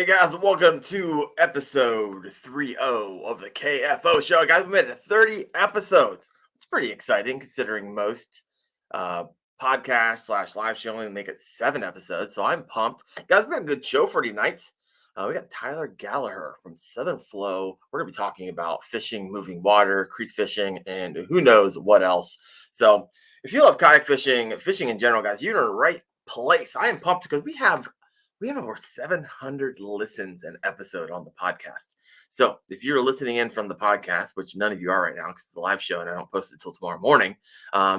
guys, welcome to episode 30 of the KFO show. Guys, we made it to 30 episodes. It's pretty exciting considering most uh, podcasts slash live show only make it 7 episodes. So I'm pumped. Guys, we got a good show for tonight. We got Tyler Gallagher from Southern Flow. We're going to be talking about fishing, moving water, creek fishing, and who knows what else. So if you love kayak fishing, fishing in general, guys, you're in the right place. I am pumped because we have over 700 listens an episode on the podcast. So if you're listening in from the podcast, which none of you are right now because it's a live show and I don't post it until tomorrow morning,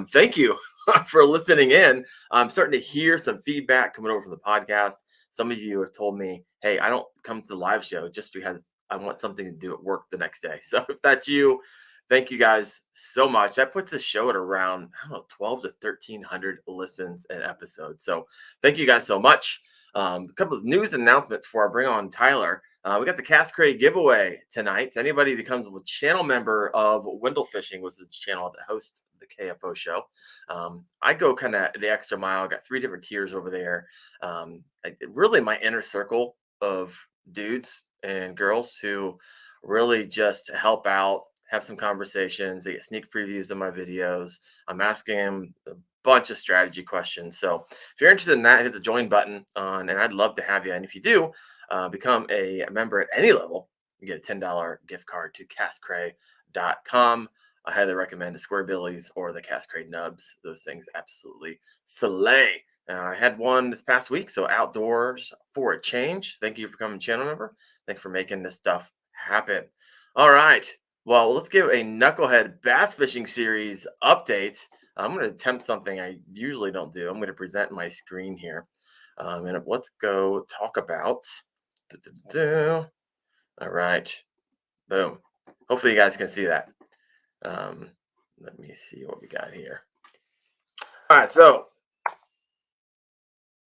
thank you for listening in. I'm starting to hear some feedback coming over from the podcast. Some of you have told me, hey, I don't come to the live show just because I want something to do at work the next day. So if that's you, thank you guys so much. That puts the show at around, 12 to 1,300 listens an episode. So thank you guys so much. A couple of news announcements before I bring on Tyler. We got the Cast Crate giveaway tonight. Anybody who becomes a channel member of Wendell Fishing, was his channel that hosts the KFO show. I go kind of the extra mile. I got 3 different tiers over there. Really my inner circle of dudes and girls who really just help out, have some conversations. They get sneak previews of my videos. I'm asking them a bunch of strategy questions. So if you're interested in that, hit the join button and I'd love to have you. And if you do become a member at any level, you get a $10 gift card to castcray.com. I highly recommend the Square Billies or the Cast Crate Nubs. Those things absolutely slay. I had one this past week, so outdoors for a change. Thank you for becoming a channel member. Thanks for making this stuff happen. All right. Well, let's give a Knucklehead Bass Fishing Series update. I'm going to attempt something I usually don't do. I'm going to present my screen here. And let's go talk about. All right. Boom. Hopefully you guys can see that. Let me see what we got here. All right. So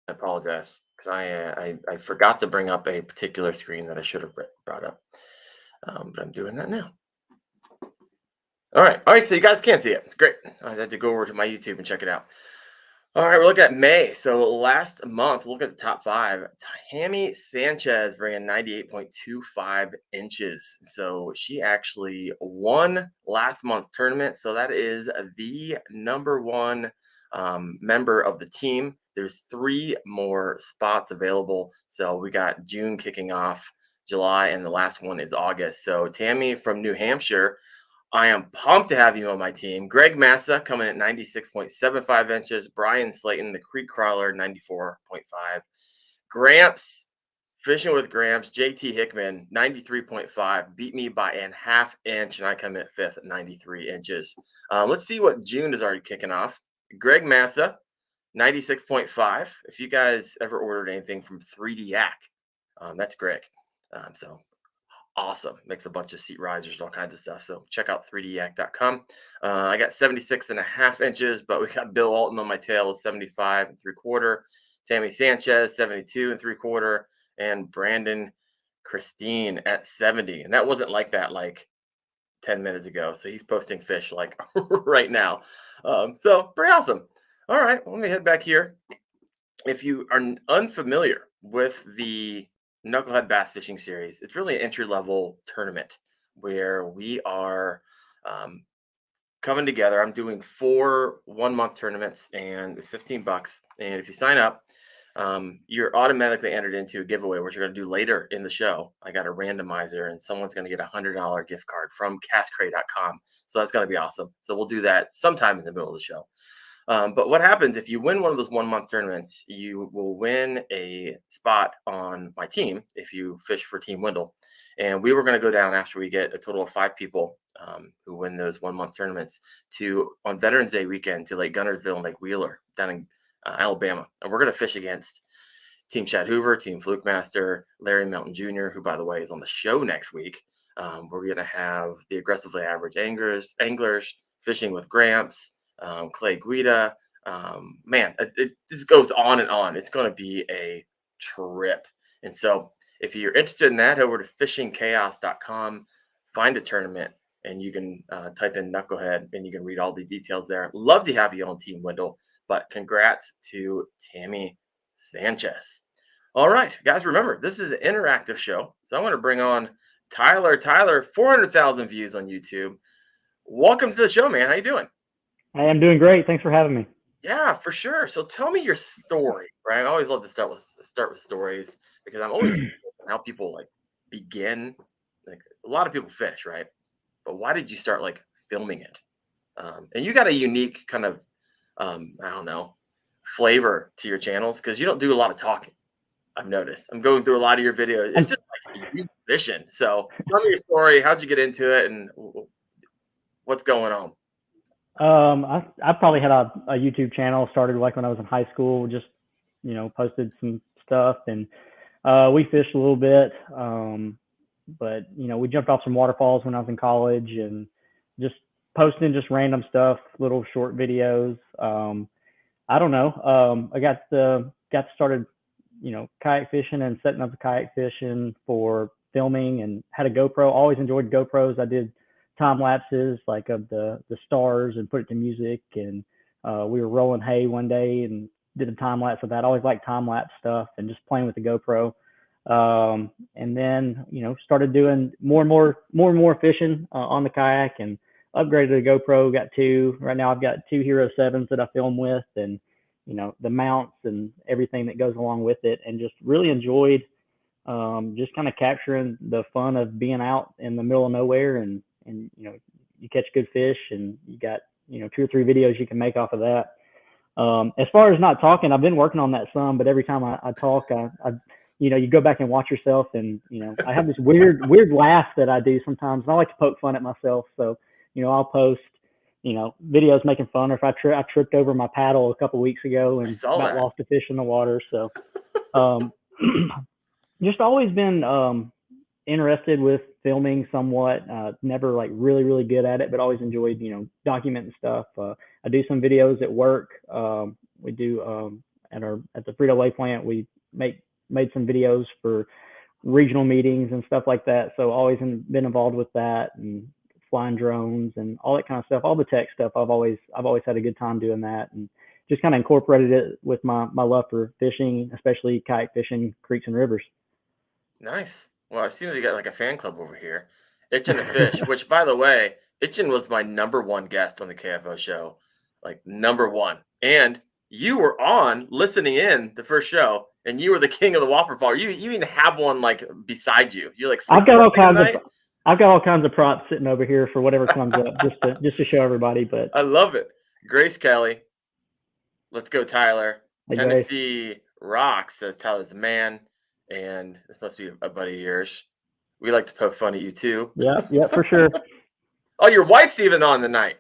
I apologize because I forgot to bring up a particular screen that I should have brought up. But I'm doing that now. All right, so you guys can't see it. Great. I had to go over to my YouTube and check it out. All right, we're looking at May. So last month, look at the top 5. Tammy Sanchez bringing 98.25 inches. So she actually won last month's tournament. So that is the number 1 member of the team. There's 3 more spots available. So we got June kicking off, July, and the last one is August. So Tammy from New Hampshire, I am pumped to have you on my team. Greg Massa coming at 96.75 inches. Brian Slayton, the Creek Crawler, 94.5. Gramps, Fishing with Gramps, JT Hickman, 93.5. Beat me by a half inch, and I come in 5th at 93 inches. Let's see what June is already kicking off. Greg Massa, 96.5. If you guys ever ordered anything from 3D Yak, that's Greg. So awesome. Makes a bunch of seat risers, all kinds of stuff. So check out 3dyak.com. I got 76.5 inches, but we got Bill Alton on my tail with 75.75. Tammy Sanchez, 72.75. And Brandon Christine at 70. And that wasn't like that like 10 minutes ago. So he's posting fish like right now. So pretty awesome. All right, let me head back here. If you are unfamiliar with the Knucklehead Bass Fishing Series, it's really an entry-level tournament where we are coming together. I'm doing 4 one-month tournaments, and it's $15. And if you sign up, you're automatically entered into a giveaway, which we're going to do later in the show. I got a randomizer, and someone's going to get a $100 gift card from castcray.com. So that's going to be awesome. So we'll do that sometime in the middle of the show. But what happens if you win one of those 1-month tournaments, you will win a spot on my team if you fish for Team Wendell. And we were going to go down after we get a total of 5 people who win those 1-month tournaments on Veterans Day weekend to Lake Gunnersville and Lake Wheeler down in Alabama. And we're going to fish against Team Chad Hoover, Team Fluke Master, Larry Melton Jr., who, by the way, is on the show next week. We're going to have the Aggressively Average Anglers, Fishing with Gramps, Clay Guida. Man, it just goes on and on. It's going to be a trip. And so if you're interested in that, over to fishingchaos.com, find a tournament, and you can type in Knucklehead, and you can read all the details there. Love to have you on Team Wendell, but congrats to Tammy Sanchez. All right, guys, remember, this is an interactive show. So I'm going to bring on Tyler. Tyler, 400,000 views on YouTube. Welcome to the show, man. How you doing? Hey, I'm doing great. Thanks for having me. Yeah, for sure. So tell me your story, right? I always love to start with stories because I'm always how people like begin. Like a lot of people fish, right? But why did you start like filming it? And you got a unique kind of I don't know flavor to your channels because you don't do a lot of talking. I've noticed. I'm going through a lot of your videos. It's Um, just like you fishing. So tell me your story. How'd you get into it, and what's going on? I probably had a YouTube channel started like when I was in high school, just, posted some stuff and, we fished a little bit. But, we jumped off some waterfalls when I was in college and just posting just random stuff, little short videos. I don't know. I got started, kayak fishing and setting up the kayak fishing for filming and had a GoPro. Always enjoyed GoPros. I did time lapses like of the stars and put it to music. And we were rolling hay one day and did a time lapse of that. I always liked time lapse stuff and just playing with the GoPro. And then started doing more fishing on the kayak and upgraded the GoPro. Got two right now. I've got two Hero 7s that I film with, and the mounts and everything that goes along with it, and just really enjoyed just kind of capturing the fun of being out in the middle of nowhere, and you catch good fish, and you got 2 or 3 videos you can make off of that. As far as not talking, I've been working on that some, but every time I talk, I you go back and watch yourself, and I have this weird laugh that I do sometimes, and I like to poke fun at myself. So I'll post videos making fun, or if I tripped over my paddle a couple weeks ago I and saw about that. lost a fish in the water. So um, just always been interested with filming somewhat. Never like really good at it, but always enjoyed documenting stuff. I do some videos at work. We do at the Frito Lay plant. We made some videos for regional meetings and stuff like that. So always been involved with that and flying drones and all that kind of stuff. All the tech stuff. I've always had a good time doing that, and just kind of incorporated it with my love for fishing, especially kayak fishing creeks and rivers. Nice. Well, I see that you got like a fan club over here. Itchin' to Fish, which by the way, Itchin was my #1 guest on the KFO show. Like #1. And you were on listening in the first show, and you were the king of the Whopper Fall. You even have one like beside you. You like I've sleeping got that all thing at kinds of night. I've got all kinds of props sitting over here for whatever comes up, just to show everybody. But I love it. Grace Kelly, let's go, Tyler. hey, Grace. Tennessee Rock says Tyler's a man, and this must be a buddy of yours. We like to poke fun at you too. Yep, for sure. Oh, your wife's even on tonight.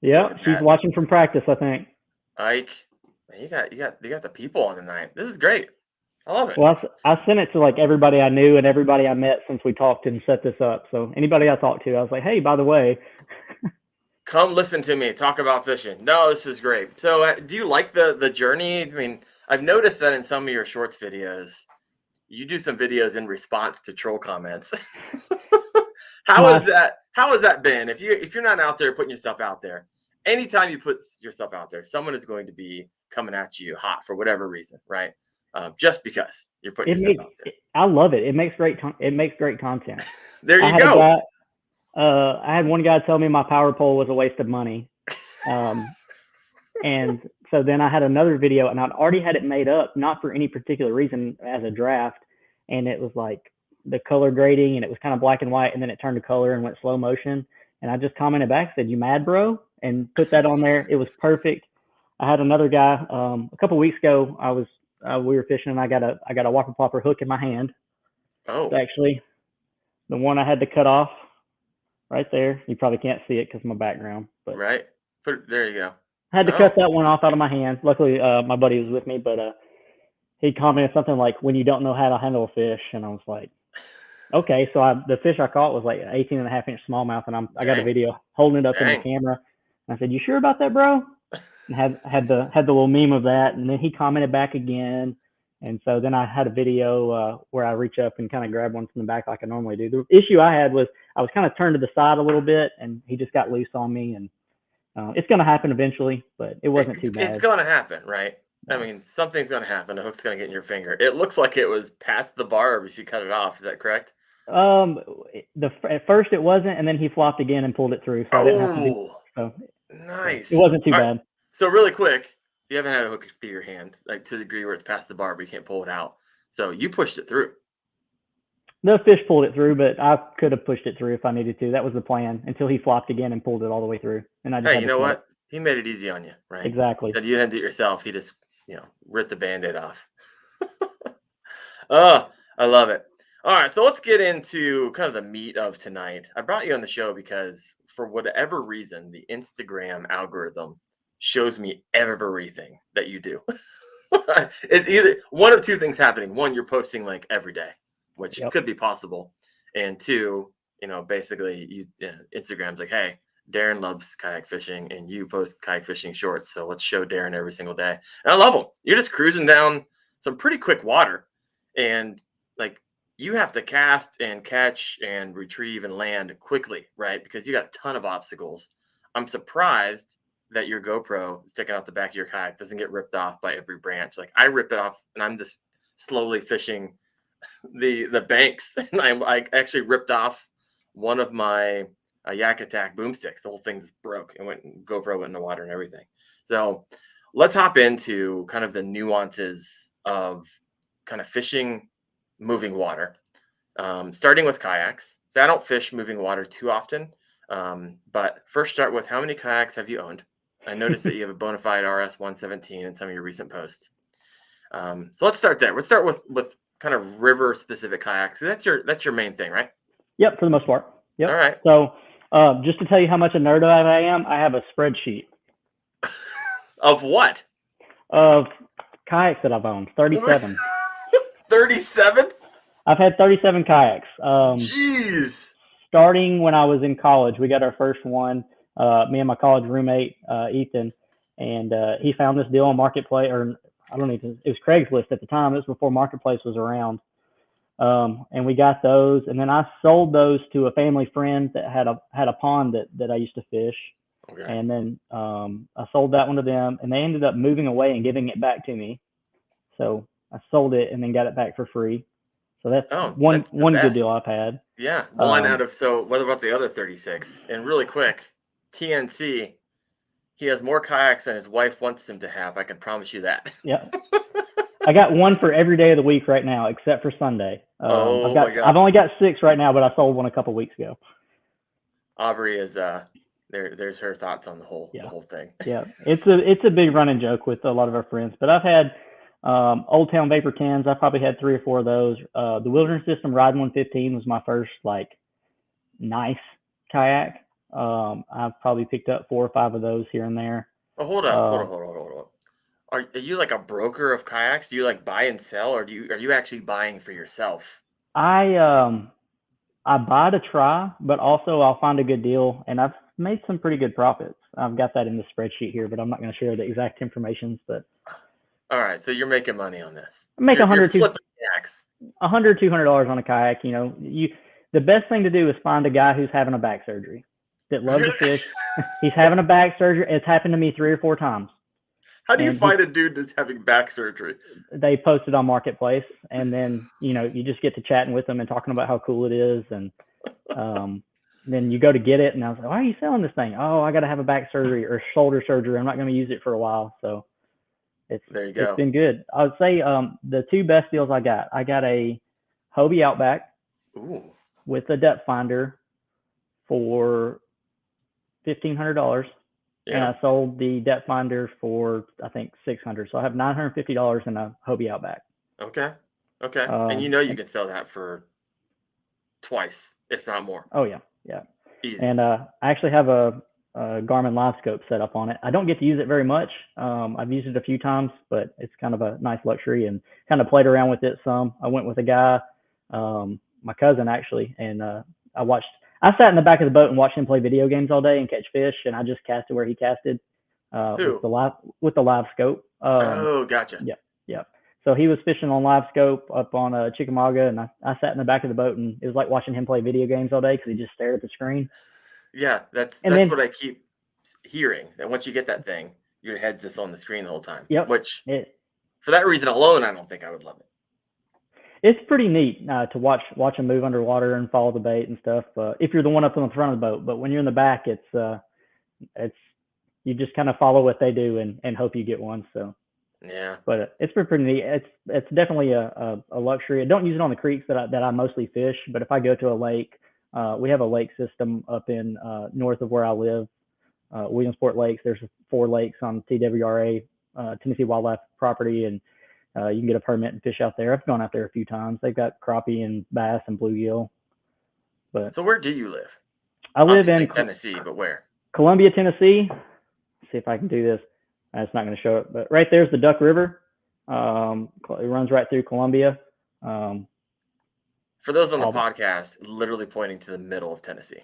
Look Yep, at she's that, watching from practice, I think. Ike. Man, you got the people on tonight. This is great. I love it. Well, I sent it to like everybody I knew and everybody I met since we talked and set this up. So anybody I talked to, I was like, hey, by the way. Come listen to me talk about fishing. No, this is great. So, do you like the journey? I mean, I've noticed that in some of your shorts videos, you do some videos in response to troll comments. How is My that? How has that been? If you're not out there putting yourself out there, anytime you put yourself out there, someone is going to be coming at you hot for whatever reason, right? Just because you're putting it yourself makes out there. I love it. It makes great content. There I you had a go. guy I had one guy tell me my power pole was a waste of money. Um, and so then I had another video, and I'd already had it made up, not for any particular reason as a draft. And it was like the color grading, and it was kind of black and white, and then it turned to color and went slow motion. And I just commented back, said, "You mad, bro?" And put that on there. It was perfect. I had another guy a couple weeks ago. We were fishing, and I got a whopper plopper hook in my hand. It's Oh, actually the one I had to cut off right there. You probably can't see it because of my background, but right. Put it there. You go. I had to cut Oh, that one off out of my hand. Luckily, my buddy was with me, but he commented something like, "When you don't know how to handle a fish," and I was like, "Okay." So the fish I caught was like an 18 and a half inch smallmouth, and I got a dang, video holding it up in the dang. camera. And I said, "You sure about that, bro?" And had the little meme of that, and then he commented back again. And so then I had a video where I reach up and kind of grab one from the back like I normally do. The issue I had was I was kind of turned to the side a little bit, and he just got loose on me. And it's going to happen eventually, but it wasn't too It's bad. gonna happen, right? I mean, something's gonna happen. The hook's gonna get in your finger. It looks like it was past the barb if you cut it off. Is that correct? At first it wasn't, and then he flopped again and pulled it through, so I didn't have to do. Oh, So it nice. wasn't too All right. bad. So really quick, if you haven't had a hook through your hand, like to the degree where it's past the barb, you can't pull it out. So you pushed it through. The fish pulled it through, but I could have pushed it through if I needed to. That was the plan until he flopped again and pulled it all the way through, and I just Hey, had you to know set it. what? He made it easy on you, right? Exactly. Said you didn't do it yourself. He just, ripped the Band-Aid off. Oh, I love it. All right, so let's get into kind of the meat of tonight. I brought you on the show because for whatever reason, the Instagram algorithm shows me everything that you do. It's either one of two things happening. One, you're posting like every day, which Yep. could be possible. And two, basically Instagram's like, hey, Darren loves kayak fishing and you post kayak fishing shorts. So let's show Darren every single day. And I love them. You're just cruising down some pretty quick water. And like you have to cast and catch and retrieve and land quickly, right? Because you got a ton of obstacles. I'm surprised that your GoPro sticking out the back of your kayak doesn't get ripped off by every branch. Like I rip it off and I'm just slowly fishing the banks. And I actually ripped off one of my Yak Attack boomsticks. The whole thing just broke and GoPro went in the water and everything. So let's hop into kind of the nuances of kind of fishing moving water. Starting with kayaks. So I don't fish moving water too often. But first start with how many kayaks have you owned? I noticed that you have a bona fide RS 117 in some of your recent posts. So let's start there. Let's start with kind of river specific kayaks. So that's your main thing, right? Yep, for the most part. Yep. All right. So just to tell you how much a nerd I am, I have a spreadsheet Of what? of kayaks that I've owned. 37. 37? I've had 37 kayaks. Jeez. Starting when I was in college, we got our first one. Me and my college roommate, Ethan, and he found this deal on Marketplace, or I don't even, it was Craigslist at the time. It was before Marketplace was around. And we got those, and then I sold those to a family friend that had a pond that I used to fish. Okay. And then I sold that one to them, and they ended up moving away and giving it back to me. So I sold it and then got it back for free. So that's one good deal I've had. Yeah, one out of. So what about the other 36? And really quick, TNC, he has more kayaks than his wife wants him to have. I can promise you that. Yeah. I got one for every day of the week right now, except for Sunday. My God. I've only got 6 right now, but I sold one a couple weeks ago. Aubrey is there's her thoughts on the whole thing. Yeah, it's a big running joke with a lot of our friends. But I've had Old Town Vapor 10s. I probably had 3 or 4 of those. The Wilderness System Ride 115 was my first like nice kayak. I've probably picked up 4 or 5 of those here and there. Oh, hold up. Are you like a broker of kayaks? Do you like buy and sell, or are you actually buying for yourself? I buy to try, but also I'll find a good deal, and I've made some pretty good profits. I've got that in the spreadsheet here, but I'm not going to share the exact information. But all right, so you're making money on this. I make $100, $200 on a kayak. The best thing to do is find a guy who's having a back surgery that loves to fish. He's having a back surgery. It's happened to me 3 or 4 times. How do you find a dude that's having back surgery? They post it on Marketplace, and then you just get to chatting with them and talking about how cool it is, and then you go to get it, and I was like, "Why are you selling this thing?" "Oh, I got to have a back surgery or shoulder surgery. I'm not going to use it for a while." So there you go. It's been good. I would say the 2 best deals I got a Hobie Outback with a depth finder for $1,500. Yeah. And I sold the depth finder for, I think, $600. So I have $950 in a Hobie Outback. Okay. And you can sell that for twice, if not more. Oh, yeah. Easy. And I actually have a Garmin Live Scope set up on it. I don't get to use it very much. I've used it a few times, but it's kind of a nice luxury, and kind of played around with it some. I went with a guy, my cousin actually, and I sat in the back of the boat and watched him play video games all day and catch fish, and I just casted where he casted with the live scope. Gotcha. Yeah. So he was fishing on live scope up on Chickamauga, and I sat in the back of the boat, and it was like watching him play video games all day because he just stared at the screen. Yeah, that's what I keep hearing. That once you get that thing, your head's just on the screen the whole time. Yep. Which, for that reason alone, I don't think I would love it. It's pretty neat to watch them move underwater and follow the bait and stuff. If you're the one up on the front of the boat, but when you're in the back, it's you just kind of follow what they do and hope you get one. So yeah, but it's pretty neat. It's definitely a luxury. I don't use it on the creeks that I mostly fish, but if I go to a lake, we have a lake system up in north of where I live, Williamsport Lakes. There's 4 lakes on TWRA, Tennessee Wildlife Property, and you can get a permit and fish out there. I've gone out there a few times. They've got crappie and bass and bluegill. But so where do you live? I live Obviously in Tennessee, but where? Columbia, Tennessee. Let's see if I can do this. It's not going to show it, but right there's the Duck River. It runs right through Columbia. For those on the podcast, literally pointing to the middle of Tennessee.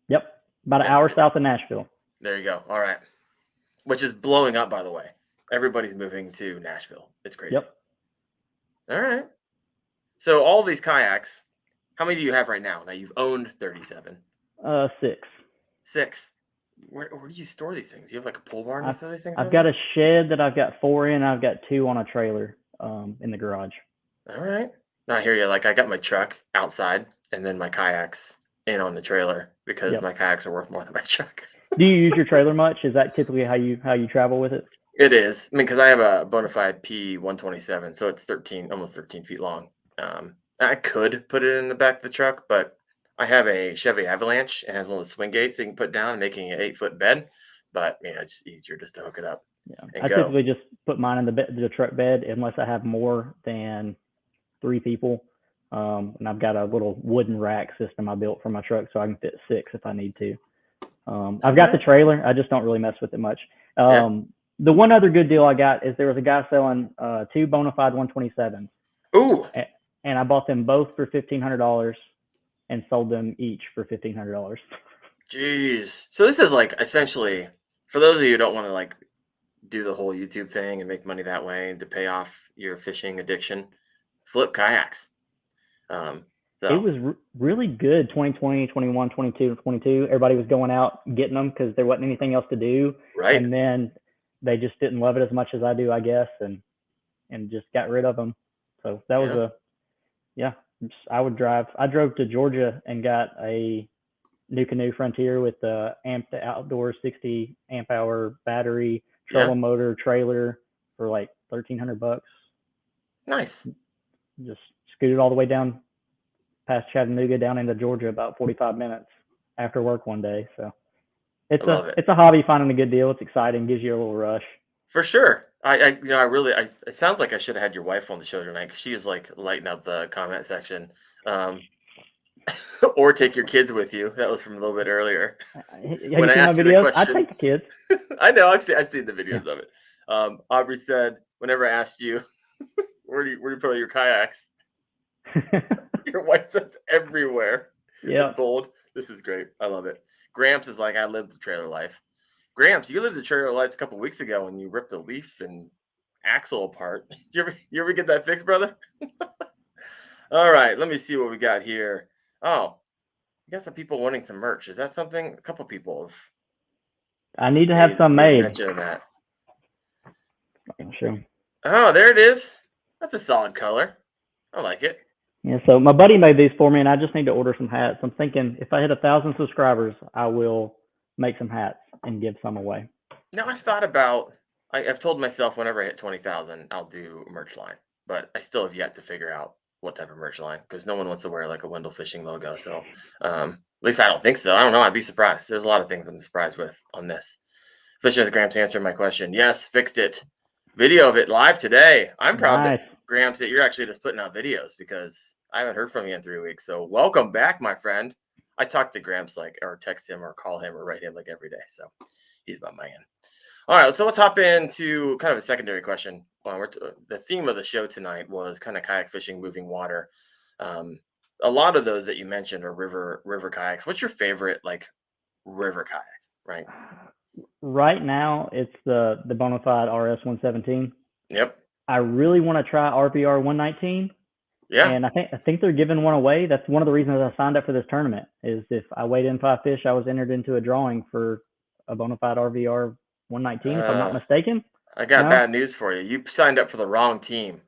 Yep, about an hour south of Nashville. There you go. All right, which is blowing up, by the way. Everybody's moving to Nashville. It's crazy. Yep. All right. So all these kayaks, how many do you have right now? Now you've owned 37. 6. 6. Where do you store these things? Do you have like a pole barn with these things? I've got a shed that I've got 4 in. I've got 2 on a trailer in the garage. All right. Now I hear you. Like I got my truck outside and then my kayaks in on the trailer because my kayaks are worth more than my truck. Do you use your trailer much? Is that typically how you travel with it? It is. I mean, because I have a bona fide P127, so it's almost 13 feet long. I could put it in the back of the truck, but I have a Chevy Avalanche and has one of the swing gates that you can put down, making an 8-foot bed. But it's easier just to hook it up. Yeah, I typically just put mine in the truck bed unless I have more than 3 people. And I've got a little wooden rack system I built for my truck, so I can fit 6 if I need to. I've got the trailer. I just don't really mess with it much. The one other good deal I got is there was a guy selling 2 bona fide 127s. Ooh! And I bought them both for $1,500 and sold them each for $1,500. Jeez. So this is like essentially, for those of you who don't want to like do the whole YouTube thing and make money that way to pay off your fishing addiction, flip kayaks. It was really good 2020, 21, 22, 22. Everybody was going out getting them because there wasn't anything else to do. Right. And then they just didn't love it as much as I do, I guess, and just got rid of them. So that was I drove to Georgia and got a NuCanoe Frontier with the amped outdoor 60 amp hour battery, trolling motor, trailer for like $1,300. Nice. Just scooted all the way down past Chattanooga down into Georgia about 45 minutes after work one day. So it's a hobby, finding a good deal. It's exciting, gives you a little rush. For sure. It sounds like I should have had your wife on the show tonight because she is like lighting up the comment section. Or take your kids with you. That was from a little bit earlier. When I asked you the question, I take the kids. I know. I've seen the videos of it. Aubrey said, whenever I asked you, where do you put all your kayaks? Your wife says everywhere. Yeah. Bold. This is great. I love it. Gramps is like, I lived the trailer life. Gramps, you lived the trailer life a couple weeks ago when you ripped a leaf and axle apart. You ever get that fixed, brother? All right, let me see what we got here. Oh, you got some people wanting some merch. Is that something? A couple people have. I need to have some made. Mention of that. Sure. Oh, there it is. That's a solid color. I like it. Yeah, so my buddy made these for me, and I just need to order some hats. I'm thinking if I hit 1,000 subscribers, I will make some hats and give some away. Now, I've thought about, I've told myself whenever I hit 20,000, I'll do a merch line, but I still have yet to figure out what type of merch line because no one wants to wear like a Wendell Fishing logo. So at least I don't think so. I don't know. I'd be surprised. There's a lot of things I'm surprised with on this. Fishing with Gramps answering my question. Yes, fixed it. Video of it live today. I'm proud that Gramps that you're actually just putting out videos because I haven't heard from you in 3 weeks. So welcome back, my friend. I talk to Gramps or text him or call him or write him like every day. So he's my man. All right, so let's hop into kind of a secondary question. The theme of the show tonight was kind of kayak fishing, moving water. A lot of those that you mentioned are river kayaks. What's your favorite like river kayak? Right. Right now, it's the bona fide RS 117. Yep. I really want to try RVR 119. Yeah. And I think they're giving one away. That's one of the reasons I signed up for this tournament. Is if I weighed in 5 fish, I was entered into a drawing for a bona fide RVR 119, if I'm not mistaken. I got No? bad news for you. You signed up for the wrong team.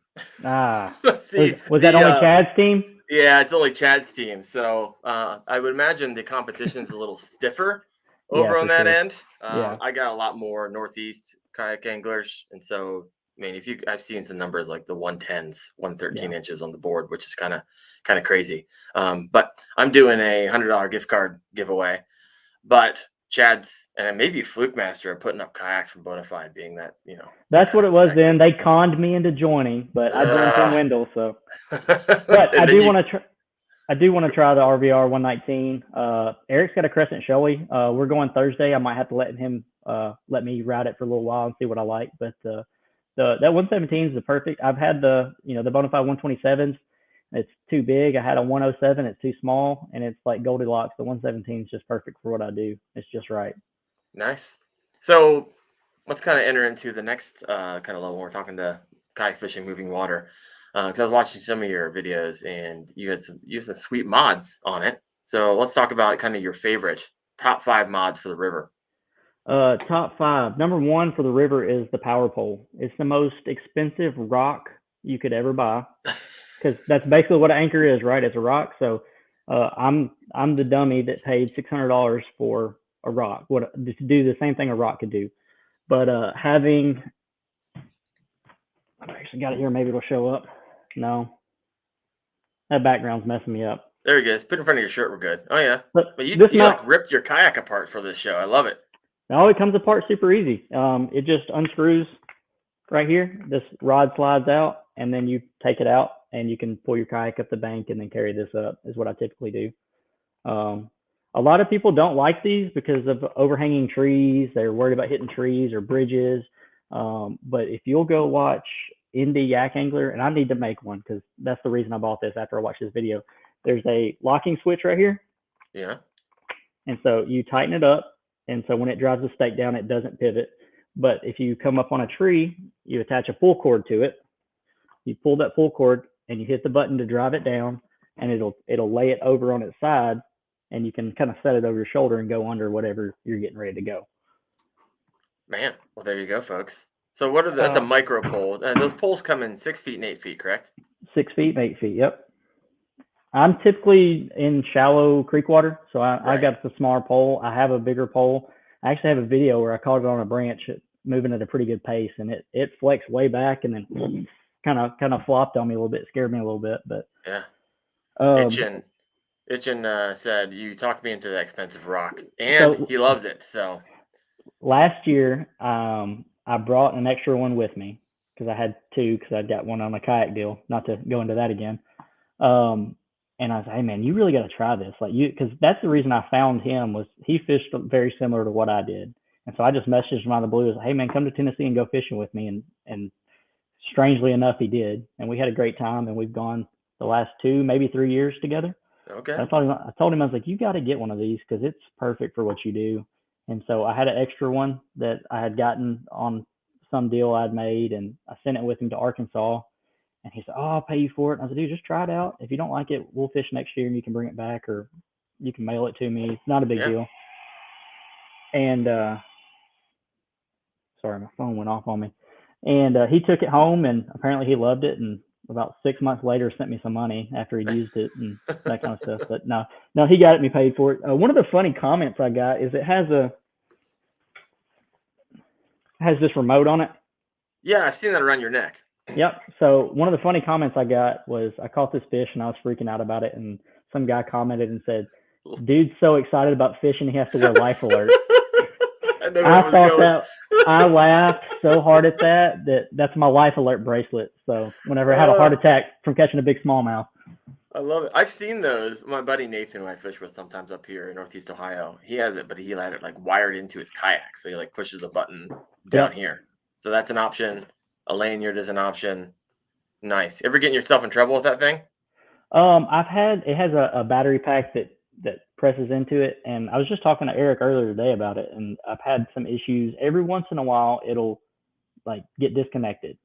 Ah, See, was that only Chad's team? yeah, it's only Chad's team. So I would imagine the competition's a little stiffer Yeah, over on for that sure. end. Yeah. I got a lot more Northeast kayak anglers. And so, I mean, I've seen some numbers like the 110s, 113 Yeah. inches on the board, which is kind of crazy. But I'm doing a $100 gift card giveaway. But Chad's and maybe Fluke Master are putting up kayaks from Bonafide, being that, we're That's kind what of it was connected. then. They conned me into joining, but I joined from Wendell, so. But And then you, I do want to try the RVR 119. Eric's got a Crescent Shoei. We're going Thursday. I might have to let me ride it for a little while and see what I like. But that 117 is the perfect. I've had the Bonafide 127s. It's too big. I had a 107. It's too small, and it's like Goldilocks. The 117 is just perfect for what I do. It's just right. nice. So let's kind of enter into the next kind of level. We're talking to kayak fishing, moving water. Because I was watching some of your videos and you had some sweet mods on it. So let's talk about kind of your favorite top 5 mods for the river. Top 5. Number 1 for the river is the power pole. It's the most expensive rock you could ever buy because that's basically what an anchor is, right? It's a rock. So I'm the dummy that paid $600 for a rock, what to do the same thing a rock could do. But having, I've actually got it here. Maybe it'll show up. No, that background's messing me up. There you go. Put it in front of your shirt. We're good. Oh yeah. But But this you mount, like ripped your kayak apart for this show. I love it. no, it comes apart super easy. It just unscrews right here. This rod slides out, and then you take it out, and you can pull your kayak up the bank and then carry this up. Is what I typically do. A lot of people don't like these because of overhanging trees. They're worried about hitting trees or bridges. But if you'll go watch Indie Yak Angler, and I need to make one because that's the reason I bought this after I watched this video. There's a locking switch right here. Yeah. And so you tighten it up. And so when it drives the stake down, it doesn't pivot. But if you come up on a tree, you attach a pull cord to it. You pull that pull cord and you hit the button to drive it down, and it'll lay it over on its side, and you can kind of set it over your shoulder and go under whatever you're getting ready to go. Man, well there you go, folks. So that's a micro pole. Those poles come in 6 feet and 8 feet, correct? 6 feet and 8 feet. Yep. I'm typically in shallow creek water, so I got the smaller pole. I have a bigger pole. I actually have a video where I caught it on a branch, moving at a pretty good pace, and it flexed way back and then kind of flopped on me a little bit, scared me a little bit. But Yeah. um, Itchin said you talked me into that expensive rock, and so he loves it. So last year, I brought an extra one with me because I had two because I got one on a kayak deal. Not to go into that again. And I was like, hey man, you really got to try this. Like because that's the reason I found him was he fished very similar to what I did. And so I just messaged him out of the blue. I was like, hey man, come to Tennessee and go fishing with me. And strangely enough, he did. And we had a great time. And we've gone the last 2, maybe 3 years together. okay. I told him, I was like, you got to get one of these because it's perfect for what you do. And so I had an extra one that I had gotten on some deal I'd made, and I sent it with him to Arkansas. And he said, oh, I'll pay you for it. And I said, dude, just try it out. If you don't like it, we'll fish next year and you can bring it back or you can mail it to me. It's not a big deal. And sorry, my phone went off on me. And he took it home and apparently he loved it. And about 6 months later, sent me some money after he'd used it and that kind of stuff. But no, he got it and he paid for it. One of the funny comments I got is it has this remote on it. Yeah, I've seen that around your neck. Yep. So one of the funny comments I got was I caught this fish and I was freaking out about it. And some guy commented and said, dude's so excited about fishing, he has to wear life alert. I laughed so hard at that's my life alert bracelet. So whenever I had a heart attack from catching a big smallmouth. I love it. I've seen those. My buddy Nathan, who I fish with sometimes up here in Northeast Ohio, he has it, but he had it like wired into his kayak. So he like pushes the button down here. So that's an option. A lanyard is an option. Nice. Ever getting yourself in trouble with that thing? It has a battery pack that presses into it, and I was just talking to Eric earlier today about it, and I've had some issues. Every once in a while it'll like get disconnected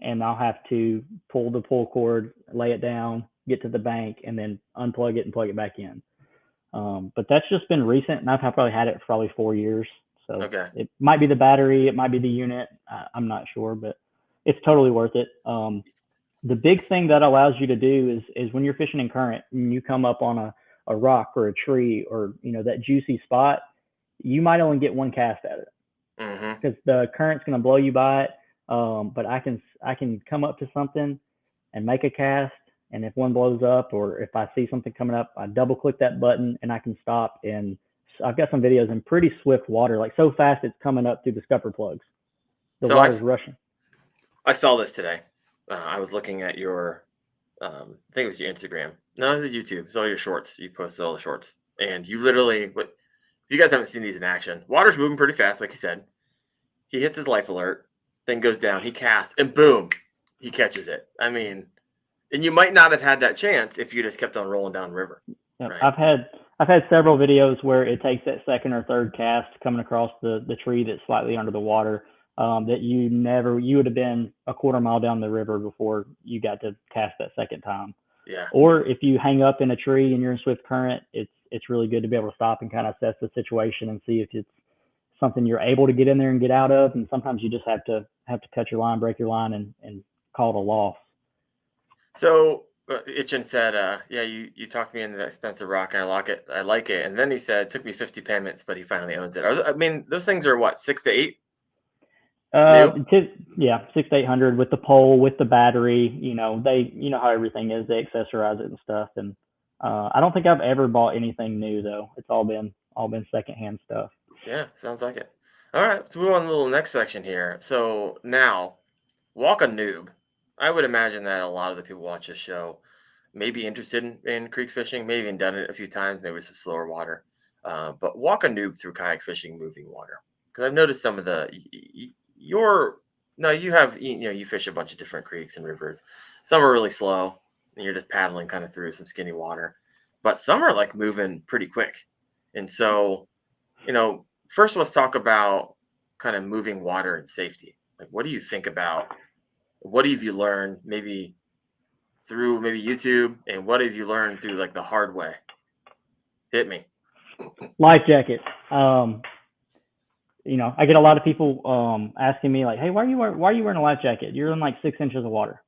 and I'll have to pull the pull cord, lay it down, get to the bank, and then unplug it and plug it back in. But that's just been recent, and I've probably had it for probably 4 years. So Okay. it might be the battery, it might be the unit. I'm not sure, but it's totally worth it. The big thing that allows you to do is when you're fishing in current and you come up on a rock or a tree or that juicy spot, you might only get one cast at it Mm-hmm. because the current's going to blow you by it. But I can come up to something and make a cast, and if one blows up or if I see something coming up, I double click that button and I can stop. And I've got some videos in pretty swift water, like so fast it's coming up through the scupper plugs. The So water's rushing. I saw this today. I was looking at your, I think it was your Instagram. No, it was YouTube. It's all your shorts. You posted all the shorts, and you literally. But if you guys haven't seen these in action, water's moving pretty fast, like you said. He hits his life alert, thing goes down. He casts, and boom, he catches it. I mean, and you might not have had that chance if you just kept on rolling down river. Yep. Right? I've had several videos where it takes that second or third cast coming across the tree that's slightly under the water, that you would have been a quarter mile down the river before you got to cast that second time. Yeah. Or if you hang up in a tree and you're in swift current, it's really good to be able to stop and kind of assess the situation and see if it's something you're able to get in there and get out of. And sometimes you just have to cut your line, break your line, and call it a loss. So Itchin said, "Yeah, you talked me into that expensive rock, and I like it." And then he said, "It took me 50 payments, but he finally owns it." I mean, those things are what, 6 to 8? New? Yeah, 600 to 800 with the pole, with the battery. How everything is. They accessorize it and stuff. And I don't think I've ever bought anything new though. It's all been secondhand stuff. Yeah, sounds like it. All right, let's move on to the little next section here. So now, walk a noob. I would imagine that a lot of the people watch this show may be interested in creek fishing, maybe even done it a few times, maybe some slower water. But walk a noob through kayak fishing, moving water. Because I've noticed some of you fish a bunch of different creeks and rivers. Some are really slow, and you're just paddling kind of through some skinny water. But some are like moving pretty quick. And so, first let's talk about kind of moving water and safety. Like, what do you think about? What have you learned maybe through YouTube, and what have you learned through like the hard way? Hit me. Life jacket. I get a lot of people asking me like, "Hey, why are you wearing a life jacket? You're in like 6 inches of water."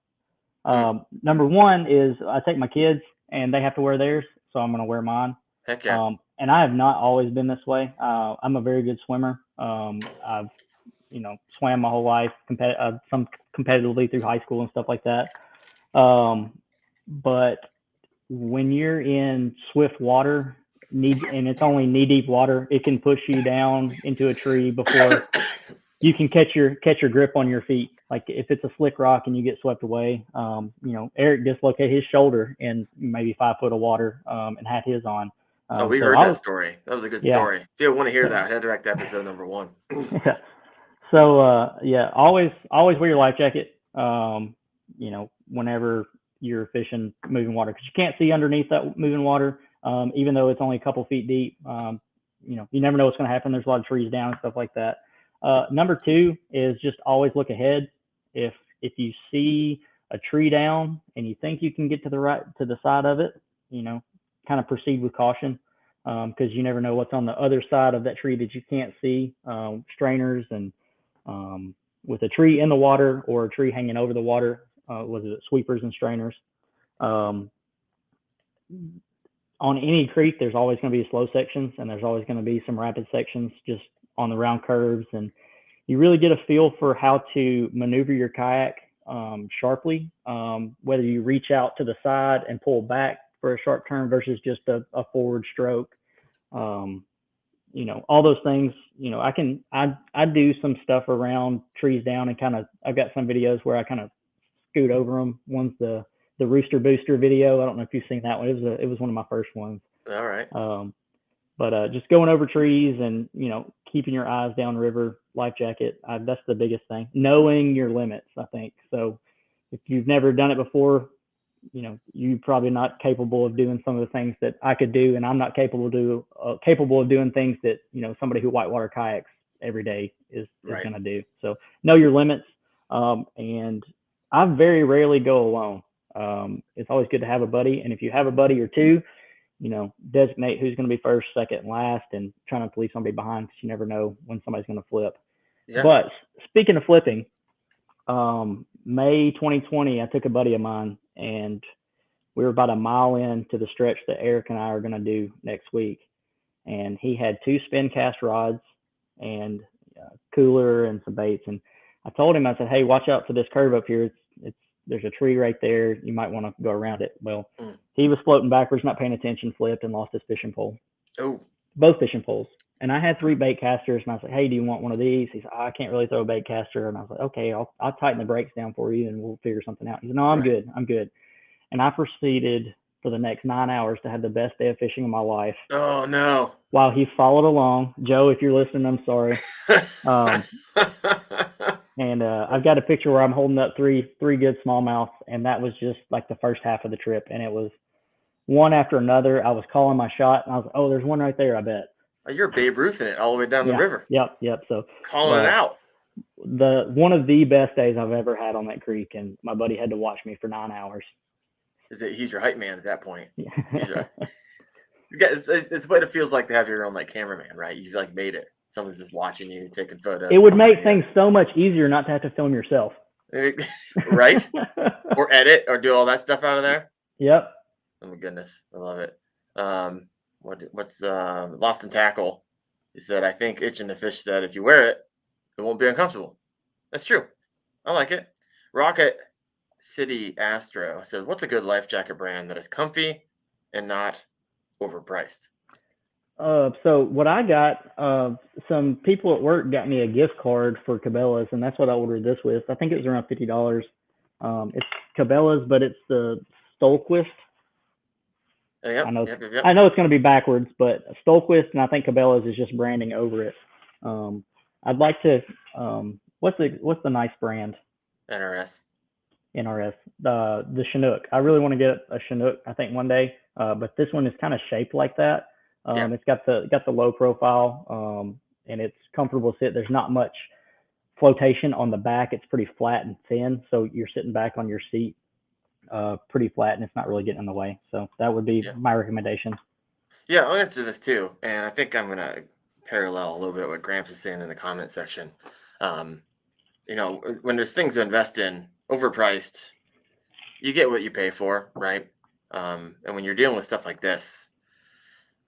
Number one is I take my kids and they have to wear theirs, so I'm going to wear mine. Heck yeah. And I have not always been this way. I'm a very good swimmer. I've swam my whole life, some competitively through high school and stuff like that. But when you're in swift water, and it's only knee deep water, it can push you down into a tree before you can catch your grip on your feet. Like if it's a slick rock and you get swept away, Eric dislocated his shoulder in maybe 5 foot of water, and had his on. We heard that story. That was a good story. If you want to hear that, head back to episode number 1. Yeah. So always wear your life jacket. Whenever you're fishing moving water, because you can't see underneath that moving water, even though it's only a couple feet deep. You never know what's going to happen. There's a lot of trees down and stuff like that. Number 2 is just always look ahead. If you see a tree down and you think you can get to the side of it, kind of proceed with caution, because you never know what's on the other side of that tree that you can't see. Strainers and with a tree in the water or a tree hanging over the water, sweepers and strainers. On any creek, there's always going to be slow sections, and there's always going to be some rapid sections just on the round curves, and you really get a feel for how to maneuver your kayak sharply, whether you reach out to the side and pull back for a sharp turn versus just a forward stroke. All those things. I do some stuff around trees down, and I've got some videos where I kind of scoot over them. One's the rooster booster video. I don't know if you've seen that one. It was one of my first ones. All right. But just going over trees and keeping your eyes downriver, life jacket. That's the biggest thing. Knowing your limits, I think. So if you've never done it before, you're probably not capable of doing some of the things that I could do, and I'm not capable of doing things that somebody who whitewater kayaks every day is Right. going to do. So know your limits, and I very rarely go alone. It's always good to have a buddy, and if you have a buddy or two, designate who's going to be first, second, and last, and try not to leave somebody behind because you never know when somebody's going to flip. Yeah. But speaking of flipping, May 2020, I took a buddy of mine, and we were about a mile into the stretch that Eric and I are going to do next week. And he had 2 spin cast rods and cooler and some baits. And I told him, I said, hey, watch out for this curve up here. There's a tree right there. You might want to go around it. Well, he was floating backwards, not paying attention, flipped, and lost his fishing pole. Oh. Both fishing poles. And I had 3 bait casters, and I was like, hey, do you want one of these? He said, I can't really throw a bait caster. And I was like, okay, I'll tighten the brakes down for you, and we'll figure something out. He said, no, I'm good. I'm good. And I proceeded for the next 9 hours to have the best day of fishing of my life. Oh, no. While he followed along. Joe, if you're listening, I'm sorry. And I've got a picture where I'm holding up three good smallmouths, and that was just like the first half of the trip. And it was one after another. I was calling my shot, and I was like, oh, there's one right there, I bet. You're Babe Ruth in it all the way down the river. Yep. So calling it out. One of the best days I've ever had on that creek, and my buddy had to watch me for 9 hours. He's your hype man at that point. Yeah. It's what it feels like to have your own like cameraman, right? You like made it. Someone's just watching you, taking photos. It would make things so much easier not to have to film yourself. Right? Or edit or do all that stuff out of there. Yep. Oh my goodness. I love it. What's Lost in Tackle? He said, I think Itching the Fish said, if you wear it, it won't be uncomfortable. That's true. I like it. Rocket City Astro says, what's a good life jacket brand that is comfy and not overpriced? So what I got, some people at work got me a gift card for Cabela's, and that's what I ordered this with. I think it was around $50. It's Cabela's, but it's the Stolquist. Yep, I know yep. I know it's going to be backwards, but Stolquist, and I think Cabela's is just branding over it. I'd like to. What's the nice brand? NRS. The Chinook. I really want to get a Chinook, I think, one day. But this one is kind of shaped like that. It's got the low profile, and it's comfortable to sit. There's not much flotation on the back. It's pretty flat and thin, so you're sitting back on your seat, pretty flat, and it's not really getting in the way. So that would be my recommendation. Yeah, I'll answer this too, and I think I'm gonna parallel a little bit what Gramps is saying in the comment section. When there's things to invest in, overpriced, you get what you pay for, right? And when you're dealing with stuff like this,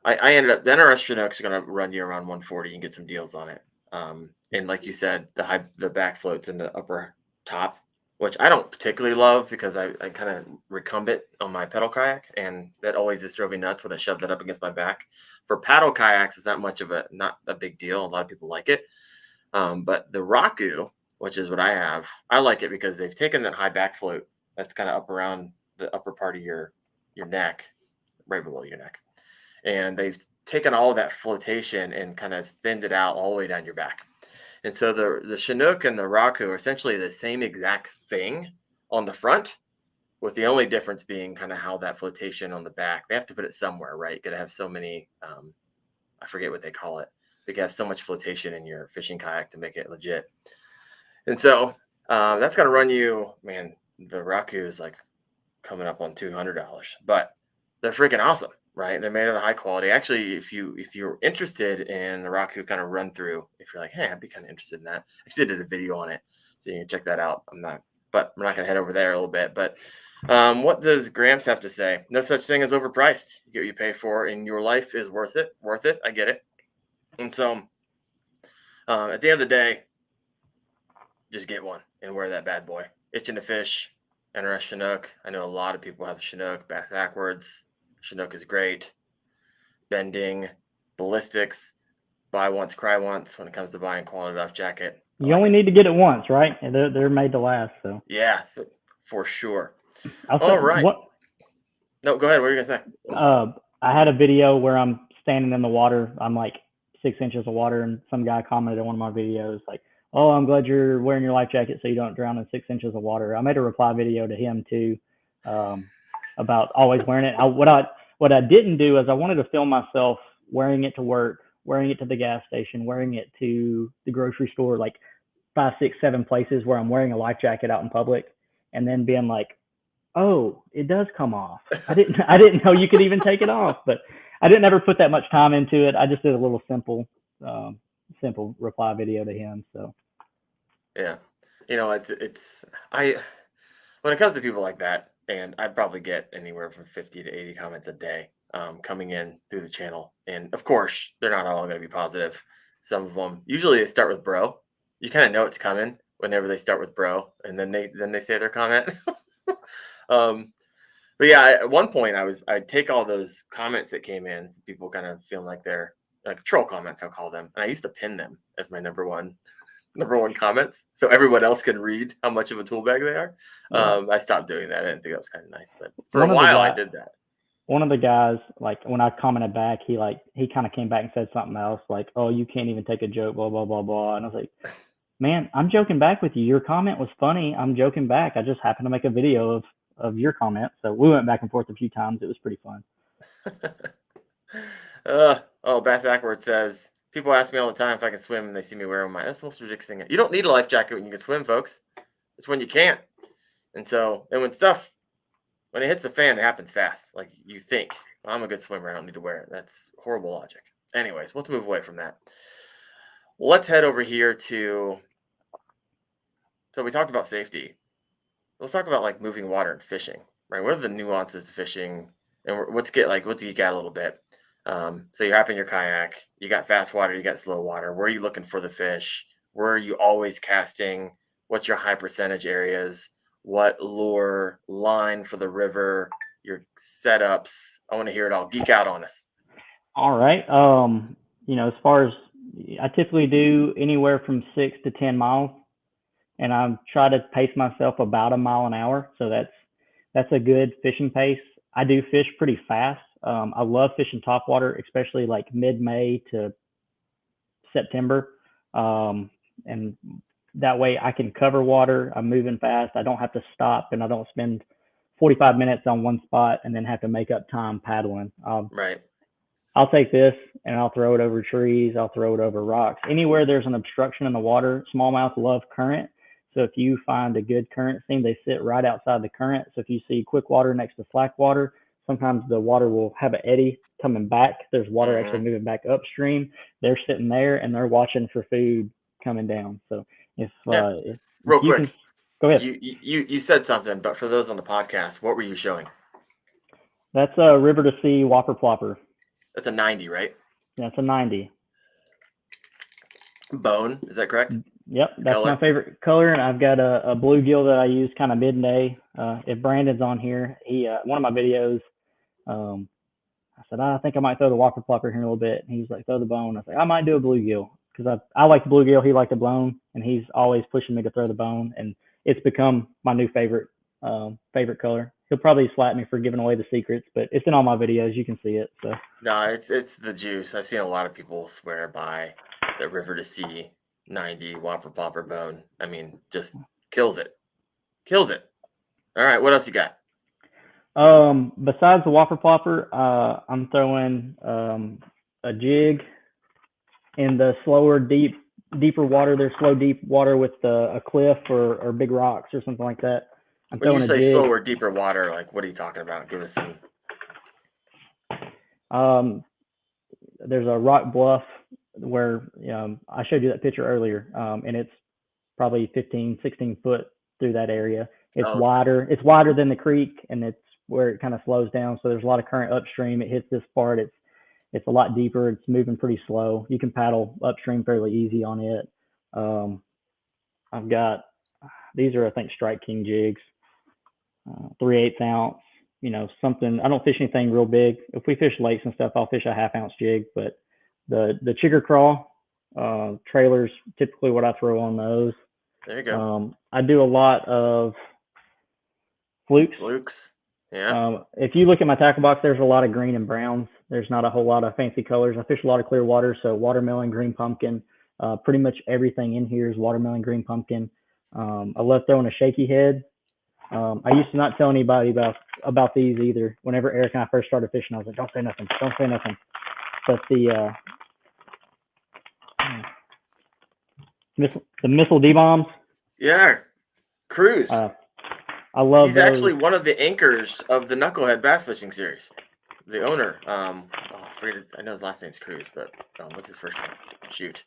I ended up, the NRS Chinooks are going to run you around 140. You can get some deals on it. And like you said, the back floats in the upper top, which I don't particularly love because I kind of recumb it on my pedal kayak, and that always just drove me nuts when I shoved that up against my back. For paddle kayaks, it's not a big deal. A lot of people like it. But the Raku, which is what I have, I like it because they've taken that high back float that's kind of up around the upper part of your neck, right below your neck. And they've taken all of that flotation and kind of thinned it out all the way down your back. And so the Chinook and the Raku are essentially the same exact thing on the front, with the only difference being kind of how that flotation on the back, they have to put it somewhere, right? Got to have so many, I forget what they call it. They can have so much flotation in your fishing kayak to make it legit. And so that's going to run you, man, the Raku is like coming up on $200, but they're freaking awesome, right? They're made out of high quality. Actually, if you're interested in the Raku kind of run through, if you're like, hey, I'd be kind of interested in that. I actually did a video on it, so you can check that out. We're not going to head over there a little bit, but what does Gramps have to say? No such thing as overpriced. You get what you pay for, and your life is worth it. I get it. And so at the end of the day, just get one and wear that bad boy. Itching to Fish, NRS Chinook. I know a lot of people have the Chinook, back backwards. Chinook is great. Bending, ballistics, buy once, cry once when it comes to buying quality life jacket. You only need to get it once, right? And they're made to last. So yeah, for sure. All right. No, go ahead. What are you gonna say? I had a video where I'm standing in the water. I'm like 6 inches of water, and some guy commented on one of my videos like, "Oh, I'm glad you're wearing your life jacket so you don't drown in 6 inches of water." I made a reply video to him too, about always wearing it. What I didn't do is I wanted to film myself wearing it to work, wearing it to the gas station, wearing it to the grocery store, like 5, 6, 7 places where I'm wearing a life jacket out in public, and then being like, Oh, it does come off. I didn't know you could even take it off, but I didn't ever put that much time into it. I just did a little um, simple reply video to him. So Yeah. It's I when it comes to people like that, and I probably get anywhere from 50 to 80 comments a day coming in through the channel. And of course, they're not all going to be positive. Some of them, usually they start with bro. You kind of know it's coming whenever they start with bro, and then they say their comment. um, but yeah, at one point I'd take all those comments that came in, people kind of feeling like they're like troll comments, I'll call them, and I used to pin them as my number one comments, so everyone else can read how much of a tool bag they are. yeah, I stopped doing that. I didn't think that was kind of nice, but for a one of the while I guy, did that. one of the guys, like when I commented back, he kind of came back and said something else, like, "Oh, you can't even take a joke, blah blah blah blah." And I was like, "Man, I'm joking back with you. Your comment was funny. I'm joking back. I just happened to make a video of your comment." So we went back and forth a few times. It was pretty fun. Bass Backward says, people ask me all the time if I can swim and they see me wearing my, that's the most ridiculous thing. You don't need a life jacket when you can swim, folks. It's when you can't. And when it hits the fan, it happens fast. Like you think, well, I'm a good swimmer, I don't need to wear it. That's horrible logic. Anyways, let's move away from that. Let's head over here to, so we talked about safety. Let's talk about like moving water and fishing, right? What are the nuances of fishing? And let's geek out a little bit. So you hop in your kayak, you got fast water, you got slow water. Where are you looking for the fish? Where are you always casting? What's your high percentage areas? What lure, line for the river, your setups? I want to hear it all. Geek out on us. All right. As far as I typically do anywhere from 6 to 10 miles, and I try to pace myself about a mile an hour. So that's a good fishing pace. I do fish pretty fast. I love fishing topwater, especially like mid-May to September. And that way I can cover water. I'm moving fast. I don't have to stop, and I don't spend 45 minutes on one spot and then have to make up time paddling. Right. I'll take this and I'll throw it over trees. I'll throw it over rocks. Anywhere there's an obstruction in the water, smallmouth love current. So if you find a good current seam, they sit right outside the current. So if you see quick water next to slack water, sometimes the water will have an eddy coming back. There's water actually moving back upstream. They're sitting there and they're watching for food coming down. So if Real you can, quick, go ahead. you said something, but for those on the podcast, what were you showing? That's a river to sea whopper plopper. That's a 90, right? That's a 90. Bone, is that correct? Yep, that's color? my favorite color, and I've got a bluegill that I use kind of midday. If Brandon's on here, he one of my videos, I said I think I might throw the whopper plopper here in a little bit, and he's like, throw the bone. I was like, I might do a bluegill because I like the bluegill, he liked the bone, and he's always pushing me to throw the bone, and it's become my new favorite color. He'll probably slap me for giving away the secrets, but it's in all my videos. You can see it. So No, it's the juice. I've seen a lot of people swear by the river to sea 90 whopper popper bone. I mean, just kills it. Kills it. All right, what else you got? Besides the whopper plopper, I'm throwing a jig in the deeper water. There's slow, deep water with a cliff or big rocks or something like that. I'm When you throwing a say jig. slower, deeper water, like what are you talking about? Give us some. There's a rock bluff where I showed you that picture earlier, and it's probably 15, 16 foot through that area. It's wider. It's wider than the creek, and it's where it kind of slows down. So there's a lot of current upstream. It hits this part. It's a lot deeper. It's moving pretty slow. You can paddle upstream fairly easy on it. I've got these are I think Strike King jigs, 3/8 ounce. Something. I don't fish anything real big. If we fish lakes and stuff, I'll fish a 1/2 ounce jig. But the chigger crawl trailers typically what I throw on those. There you go. I do a lot of flukes. Flukes. Yeah. If you look at my tackle box, there's a lot of green and browns. There's not a whole lot of fancy colors. I fish a lot of clear water, so watermelon, green pumpkin. Pretty much everything in here is watermelon, green pumpkin. I love throwing a shaky head. I used to not tell anybody about these either. Whenever Eric and I first started fishing, I was like, don't say nothing, don't say nothing. But the missile D-bombs. Yeah. Cruise. I love He's those. actually one of the anchors of the Knucklehead Bass Fishing Series. The owner, I know his last name's Cruz, but what's his first name? Shoot.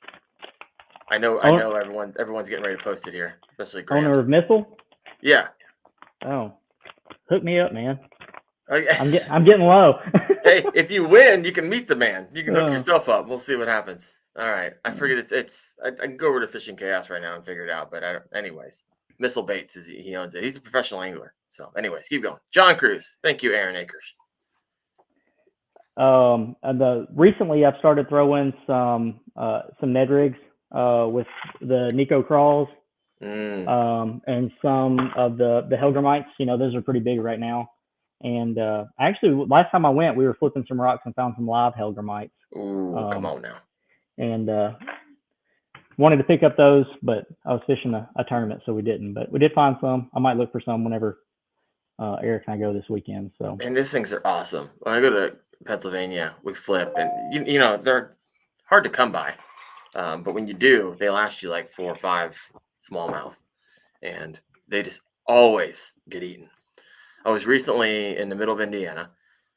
I know everyone's getting ready to post it here, especially Owner Gramps. of Missile. Yeah. Oh, hook me up, man. I'm Okay. getting low. Hey, if you win, you can meet the man. You can hook Oh. yourself up. We'll see what happens. All right. I forget I can go over to Fishing Chaos right now and figure it out. But anyways, Missile Baits he owns it. He's a professional angler. So, anyways, keep going. John Cruz. Thank you, Aaron Akers. Recently I've started throwing some Ned rigs with the Nico crawls, and some of the Helgramites. Those are pretty big right now. And actually, last time I went, we were flipping some rocks and found some live Helgramites. Ooh, come on now. And wanted to pick up those, but I was fishing a tournament, so we didn't. But we did find some. I might look for some whenever Eric and I go this weekend. So. And these things are awesome. When I go to Pennsylvania, we flip, and they're hard to come by, but when you do, they last you like 4 or 5 smallmouth, and they just always get eaten. I was recently in the middle of Indiana.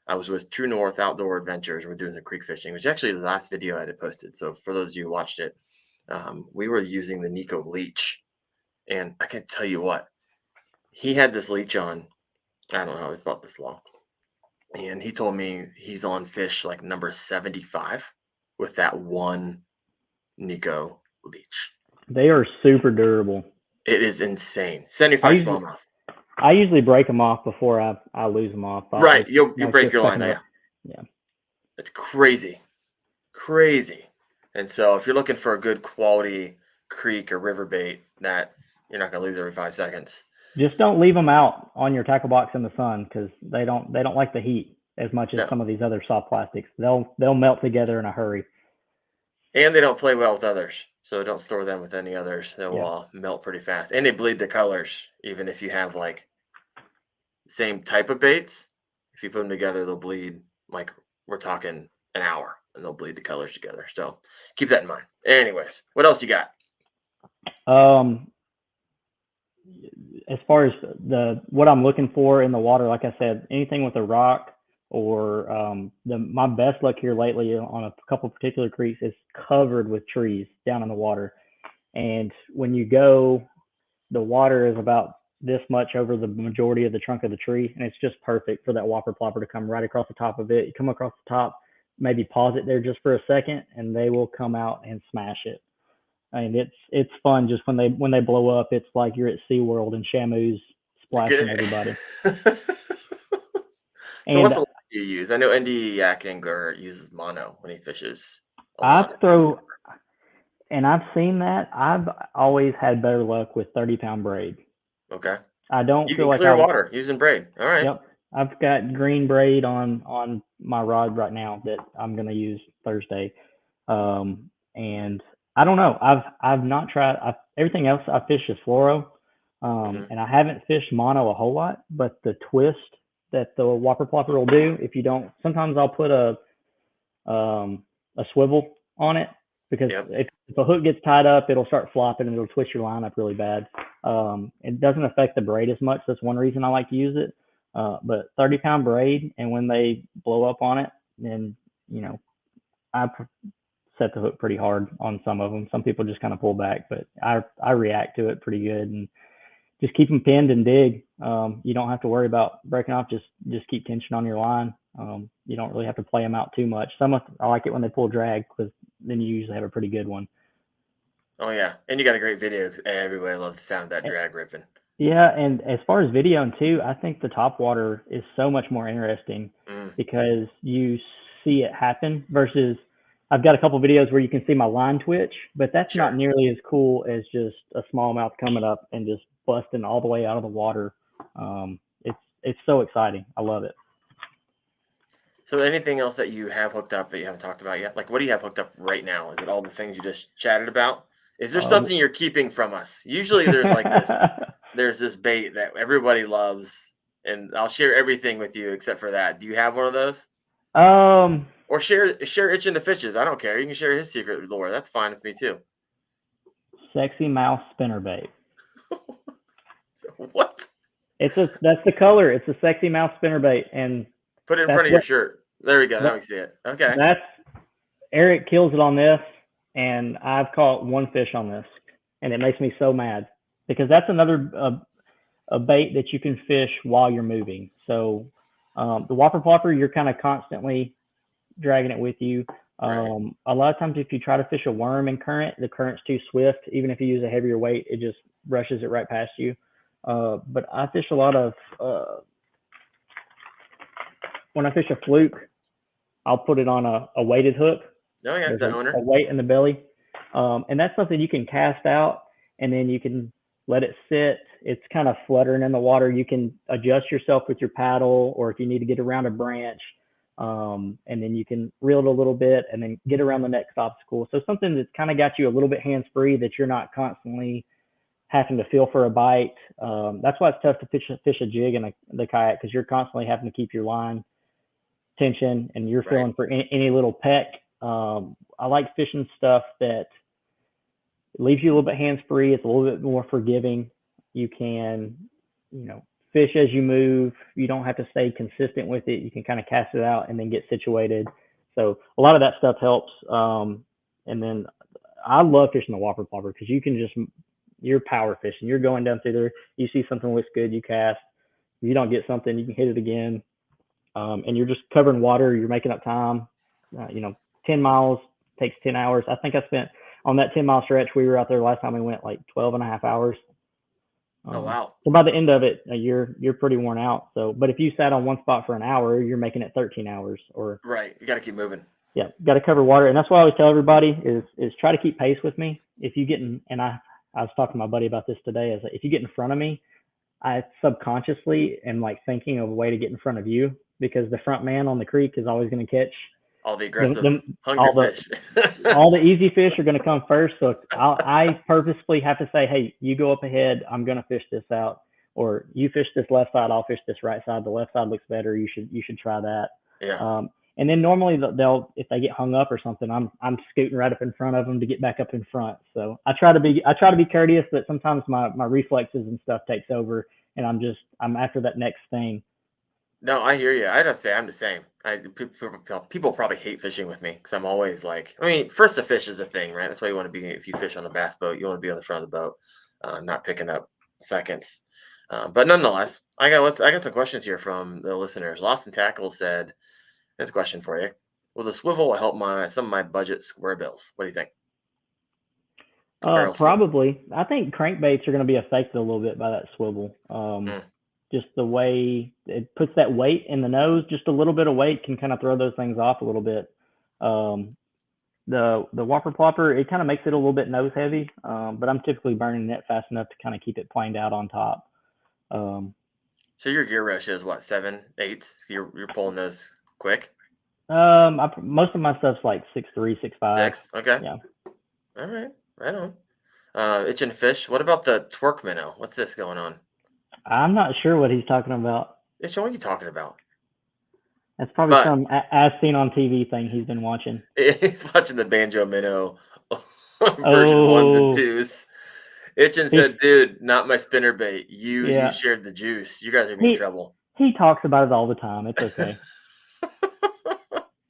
I was with True North Outdoor Adventures. We're doing some creek fishing, which actually the last video I had posted. So for those of you who watched it, we were using the Nico leech, and I can tell you what, he had this leech on. I don't know, it was about this long. And he told me he's on fish like number 75 with that one Nico leech. They are super durable. It is insane. 75 smallmouth. I usually break them off before I lose them off. Right. You break your line. Yeah. It's crazy. Crazy. And so if you're looking for a good quality creek or river bait that you're not going to lose every 5 seconds. Just don't leave them out on your tackle box in the sun, because they don't like the heat as much as some of these other soft plastics. They'll melt together in a hurry. And they don't play well with others, so don't store them with any others. They'll melt pretty fast, and they bleed the colors. Even if you have like same type of baits, if you put them together, they'll bleed. Like we're talking an hour, and they'll bleed the colors together. So keep that in mind. Anyways, what else you got? As far as what I'm looking for in the water, like I said, anything with a rock or my best luck here lately on a couple of particular creeks is covered with trees down in the water. And when you go, the water is about this much over the majority of the trunk of the tree, and it's just perfect for that whopper plopper to come right across the top of it. You come across the top, maybe pause it there just for a second, and they will come out and smash it. I mean, it's fun just when they blow up. It's like you're at SeaWorld and Shamu's splashing everybody. So what's the line you use? I know Yak Angler uses mono when he fishes. I've seen that. I've always had better luck with 30-pound braid. Okay. I don't feel like clear water using braid. All right. Yep. I've got green braid on my rod right now that I'm going to use Thursday. And I don't know. I've not tried. Everything else I fish is fluoro, and I haven't fished mono a whole lot. But the twist that the whopper plopper will do, if you don't, sometimes I'll put a swivel on it, because if a hook gets tied up, it'll start flopping and it'll twist your line up really bad. It doesn't affect the braid as much. That's one reason I like to use it. But 30-pound braid, and when they blow up on it, then I set the hook pretty hard on some of them. Some people just kind of pull back, but I react to it pretty good and just keep them pinned and dig. You don't have to worry about breaking off. Just keep tension on your line. You don't really have to play them out too much. I like it when they pull drag, because then you usually have a pretty good one. Oh yeah, and you got a great video because everybody loves the sound of that drag ripping. Yeah, and as far as video too, I think the top water is so much more interesting because you see it happen versus I've got a couple videos where you can see my line twitch, but that's not nearly as cool as just a smallmouth coming up and just busting all the way out of the water. It's so exciting. I love it. So anything else that you have hooked up that you haven't talked about yet? Like, what do you have hooked up right now? Is it all the things you just chatted about? Is there something you're keeping from us? Usually there's like this, there's this bait that everybody loves, and I'll share everything with you except for that. Do you have one of those? Or share Itching the Fishes. I don't care. You can share his secret lore. That's fine with me too. Sexy mouse spinnerbait. What? That's the color. It's a sexy mouth spinnerbait, and Put it in that's front of your what shirt. There we go. Now that, we see it. Okay. that's Eric kills it on this, and I've caught one fish on this, and it makes me so mad because that's another a bait that you can fish while you're moving. So the whopper plopper, you're kind of constantly dragging it with you. Right. A lot of times, if you try to fish a worm in current, the current's too swift. Even if you use a heavier weight, it just rushes it right past you. But I fish a lot of when I fish a fluke, I'll put it on a weighted hook. No, yeah, There's the a owner. weight in the belly, and that's something you can cast out, and then you can let it sit. It's kind of fluttering in the water. You can adjust yourself with your paddle, or if you need to get around a branch, and then you can reel it a little bit, and then get around the next obstacle. So something that's kind of got you a little bit hands free, that you're not constantly having to feel for a bite. That's why it's tough to fish a jig in the kayak, because you're constantly having to keep your line tension, and you're Right. feeling for any little peck. I like fishing stuff that leaves you a little bit hands free. It's a little bit more forgiving. You can, fish as you move. You don't have to stay consistent with it. You can kind of cast it out and then get situated. So a lot of that stuff helps. And then I love fishing the whopper plopper, because you're power fishing. You're going down through there. You see something looks good, you cast. If you don't get something, you can hit it again. And you're just covering water. You're making up time. 10 miles takes 10 hours. I think I spent on that 10-mile stretch. We were out there last time we went like 12 and a half hours. Oh, wow. So by the end of it, you're pretty worn out. So, but if you sat on one spot for an hour, you're making it 13 hours. Or Right. You got to keep moving. yeah, got to cover water. And that's what I always tell everybody is try to keep pace with me. If you get in, and I was talking to my buddy about this today, is if you get in front of me, I subconsciously am like thinking of a way to get in front of you, because the front man on the creek is always going to catch All the aggressive, all hungry the fish. all the easy fish are going to come first. So I purposefully have to say, hey, you go up ahead. I'm going to fish this out, or you fish this left side. I'll fish this right side. The left side looks better. You should try that. Yeah. And then normally they'll if they get hung up or something, I'm scooting right up in front of them to get back up in front. So I try to be courteous, but sometimes my reflexes and stuff takes over, and I'm after that next thing. No, I hear you. I'd have to say I'm the same. People probably hate fishing with me because I'm always like, I mean, first the fish is a thing, right? That's why you want to be, if you fish on a bass boat, you want to be on the front of the boat, not picking up seconds. But nonetheless, I got some questions here from the listeners. Lost and Tackle said, "There's a question for you. Will the swivel help some of my budget square bills? What do you think?" A barrel swivel. Probably. I think crankbaits are going to be affected a little bit by that swivel. Just the way it puts that weight in the nose, just a little bit of weight can kind of throw those things off a little bit. The whopper plopper, it kind of makes it a little bit nose heavy, but I'm typically burning it fast enough to kind of keep it planed out on top. So your gear rush is what, 7, 8s? You're pulling those quick? Most of my stuff's like 6'3", 6'5". 6? Okay. Yeah. All right. Right on. Itching fish. What about the twerk minnow? What's this going on? I'm not sure what he's talking about. Itching, what are you talking about? That's probably some as seen on TV thing he's been watching. He's watching the banjo minnow version 1s and 2s. Itchin said, "Dude, not my spinnerbait. You shared the juice. You guys are in trouble." He talks about it all the time. It's okay.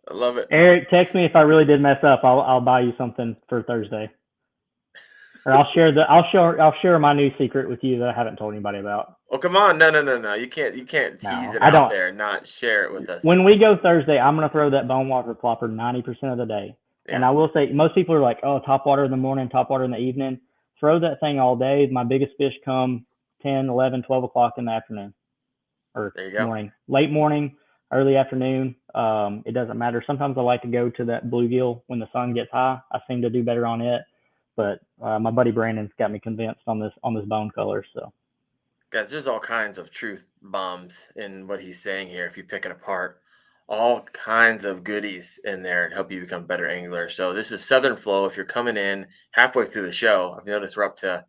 I love it. Eric, text me if I really did mess up. I'll buy you something for Thursday, or I'll share my new secret with you that I haven't told anybody about. Oh, come on! No! You can't tease it out there and not share it with us. When we go Thursday, I'm gonna throw that bone water plopper 90% of the day. Yeah. And I will say, most people are like, "Oh, top water in the morning, top water in the evening." Throw that thing all day. My biggest fish come 10, 11, 12 o'clock in the afternoon, or morning, late morning, early afternoon. It doesn't matter. Sometimes I like to go to that bluegill when the sun gets high. I seem to do better on it. But my buddy Brandon's got me convinced on this bone color. So, guys, there's all kinds of truth bombs in what he's saying here. If you pick it apart, all kinds of goodies in there to help you become a better angler. So this is Southern Flow. If you're coming in halfway through the show, I've noticed we're up to,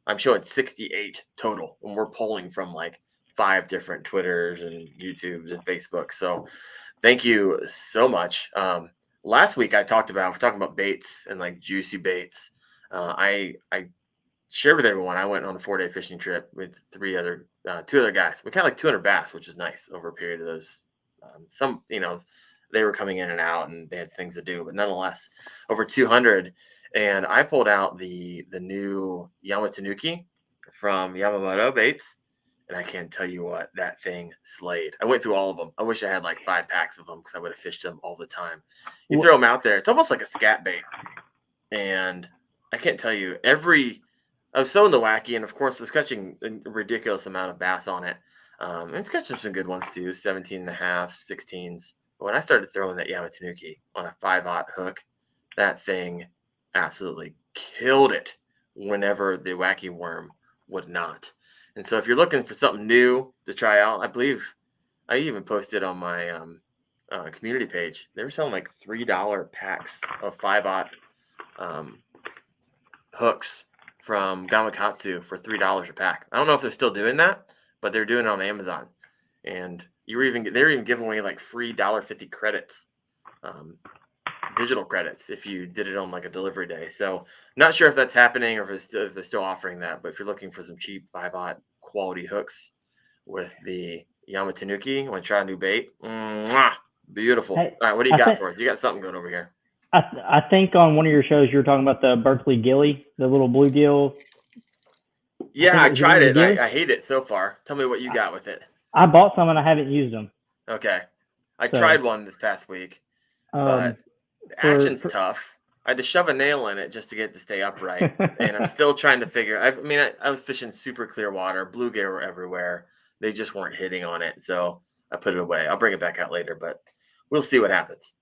I'm showing 68 total, and we're polling from like 5 different Twitters and YouTubes and Facebook. So thank you so much. Last week we're talking about baits and like juicy baits. I shared with everyone. I went on a 4-day fishing trip with two other guys. We caught like 200 bass, which is nice over a period of those. Some, they were coming in and out and they had things to do, but nonetheless, over 200. And I pulled out the new Yamatanuki from Yamamoto Baits. And I can't tell you what, that thing slayed. I went through all of them. I wish I had like 5 packs of them because I would have fished them all the time. You throw them out there, it's almost like a scat bait. And I can't tell you, I was throwing the wacky, and of course was catching a ridiculous amount of bass on it. And it's catching some good ones too, 17 and a half, 16s. But when I started throwing that Yamatanuki on a 5/0 hook, that thing absolutely killed it whenever the wacky worm would not. And so if you're looking for something new to try out, I believe I even posted on my community page. They were selling like $3 packs of 5/0 hooks from Gamakatsu for $3 a pack. I don't know if they're still doing that, but they're doing it on Amazon. And they were even giving away like free $1.50 credits, digital credits, if you did it on like a delivery day. So not sure if that's happening or if they're still offering that. But if you're looking for some cheap 5/0 quality hooks with the Yamatanuki, want to try a new bait? Beautiful. Hey, all right, what do you got for us? You got something going over here. I think on one of your shows you were talking about the Berkeley Gilly, the little bluegill. Yeah, I tried it. I hate it so far. Tell me what you got with it. I bought some and I haven't used them. Okay. I tried one this past week, but the action's tough. I had to shove a nail in it just to get it to stay upright. And I'm still trying to figure. I was fishing super clear water, bluegill were everywhere. They just weren't hitting on it. So I put it away. I'll bring it back out later, but we'll see what happens.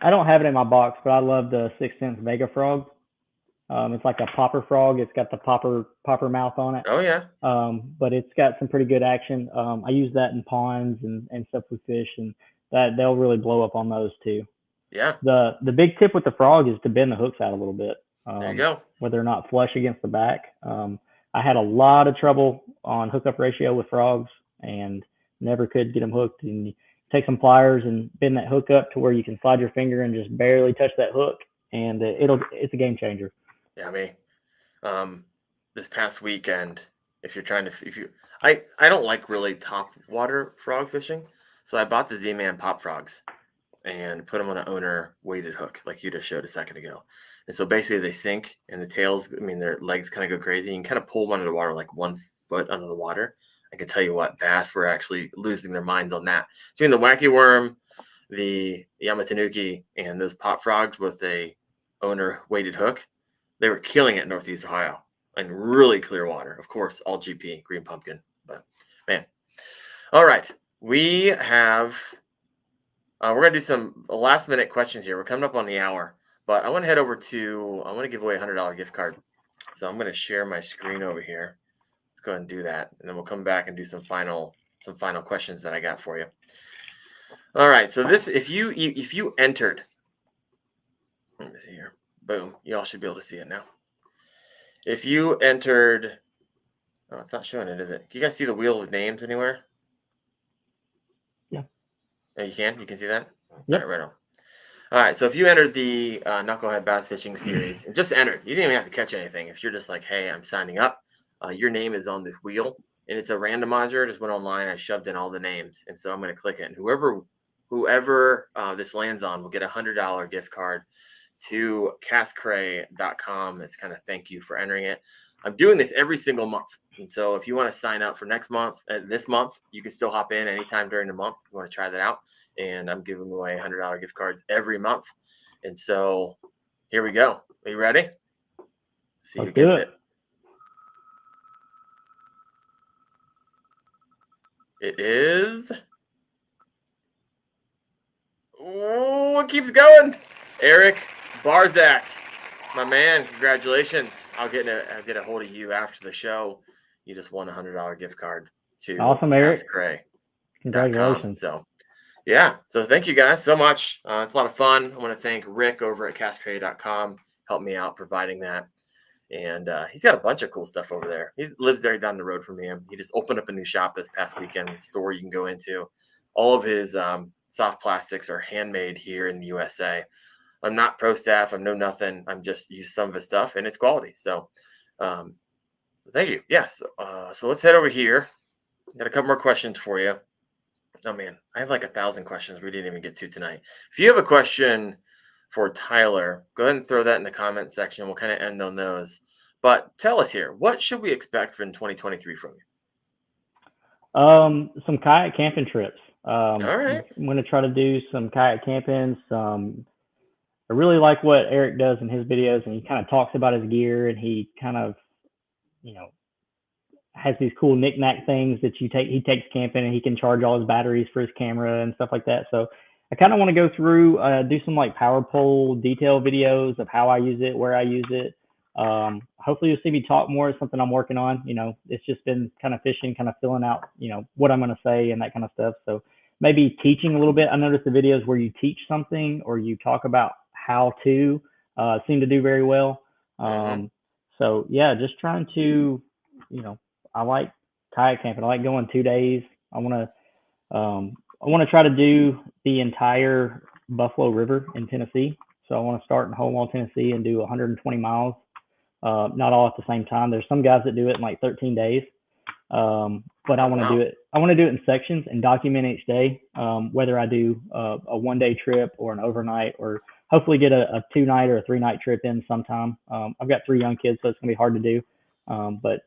I don't have it in my box, but I love the 6th Sense Vega frog. It's like a popper frog. It's got the popper mouth on it. Oh yeah. But it's got some pretty good action. I use that in ponds and stuff we fish, and that they'll really blow up on those too. Yeah. The big tip with the frog is to bend the hooks out a little bit. There you go. Where they're not flush against the back. I had a lot of trouble on hookup ratio with frogs and never could get them hooked. And you take some pliers and bend that hook up to where you can slide your finger and just barely touch that hook, and it's a game changer. Yeah, this past weekend, I don't like really top water frog fishing, so I bought the Z-Man pop frogs and put them on an owner weighted hook like you just showed a second ago. And so basically they sink and the tails, their legs kind of go crazy. You can kind of pull them under the water like 1 foot under the water. I can tell you what, bass were actually losing their minds on that. Between the wacky worm, the Yamatanuki, and those pop frogs with a owner weighted hook, they were killing it in Northeast Ohio and really clear water. Of course, all GP, green pumpkin. But man, all right, we have. We're gonna do some last minute questions here. We're coming up on the hour, but I want to head over to. I want to give away a $100 gift card, so I'm going to share my screen over here. Let's go ahead and do that, and then we'll come back and do some final questions that I got for you. All right, so this, if you entered, let me see here. Boom, y'all should be able to see it now. If you entered, oh, it's not showing it, is it? Can you guys see the wheel with names anywhere? Yeah. Oh, you can see that? Yep. Right on. All right, so if you entered the Knucklehead Bass Fishing Series, and just entered, you didn't even have to catch anything. If you're just like, hey, I'm signing up, your name is on this wheel, and it's a randomizer. I just went online, I shoved in all the names, and so I'm going to click it, and whoever this lands on will get a $100 gift card to castcray.com. It's kind of thank you for entering it. I'm doing this every single month. And so if you want to sign up for next month, this month, you can still hop in anytime during the month. If you want to try that out. And I'm giving away $100 gift cards every month. And so here we go. Are you ready? See who gets it. It is. Oh, it keeps going. Eric Barzak, my man, congratulations. I'll get a hold of you after the show. You just won a $100 gift card to awesome, Eric. Cray. Congratulations. So yeah, so thank you guys so much. It's a lot of fun. I want to thank Rick over at castcray.com, helped me out providing that. And he's got a bunch of cool stuff over there. He lives there down the road from me. He just opened up a new shop this past weekend, store you can go into. All of his soft plastics are handmade here in the USA. I'm not pro staff. I'm no nothing. I'm just use some of his stuff and it's quality. So Thank you. Yes. So let's head over here. Got a couple more questions for you. Oh man, I have like 1,000 questions we didn't even get to tonight. If you have a question for Tyler, go ahead and throw that in the comment section. We'll kind of end on those. But tell us here, what should we expect in 2023 from Some kayak camping trips. you? All right. I'm going to try to do some kayak camping. I really like what Eric does in his videos, and he kind of talks about his gear, and he kind of, you know, has these cool knick-knack things that he takes camping, and he can charge all his batteries for his camera and stuff like that. So I kind of want to go through, do some like power pole detail videos of how I use it, where I use it. Hopefully you'll see me talk more. It's something I'm working on. It's just been kind of fishing, kind of filling out, what I'm going to say and that kind of stuff. So maybe teaching a little bit. I noticed the videos where you teach something or you talk about how to seem to do very well. Mm-hmm. So yeah, just trying to, you know, I like kayak camping. I like going 2 days. I want to try to do the entire Buffalo River in Tennessee. So I want to start in Hopewell, Tennessee, and do 120 miles. Not all at the same time. There's some guys that do it in like 13 days. But I Oh, want to wow. do it. I want to do it in sections and document each day. Whether I do a 1 day trip or an overnight, or hopefully get a 2 night or a 3 night trip in sometime. I've got 3 young kids, so it's gonna be hard to do. But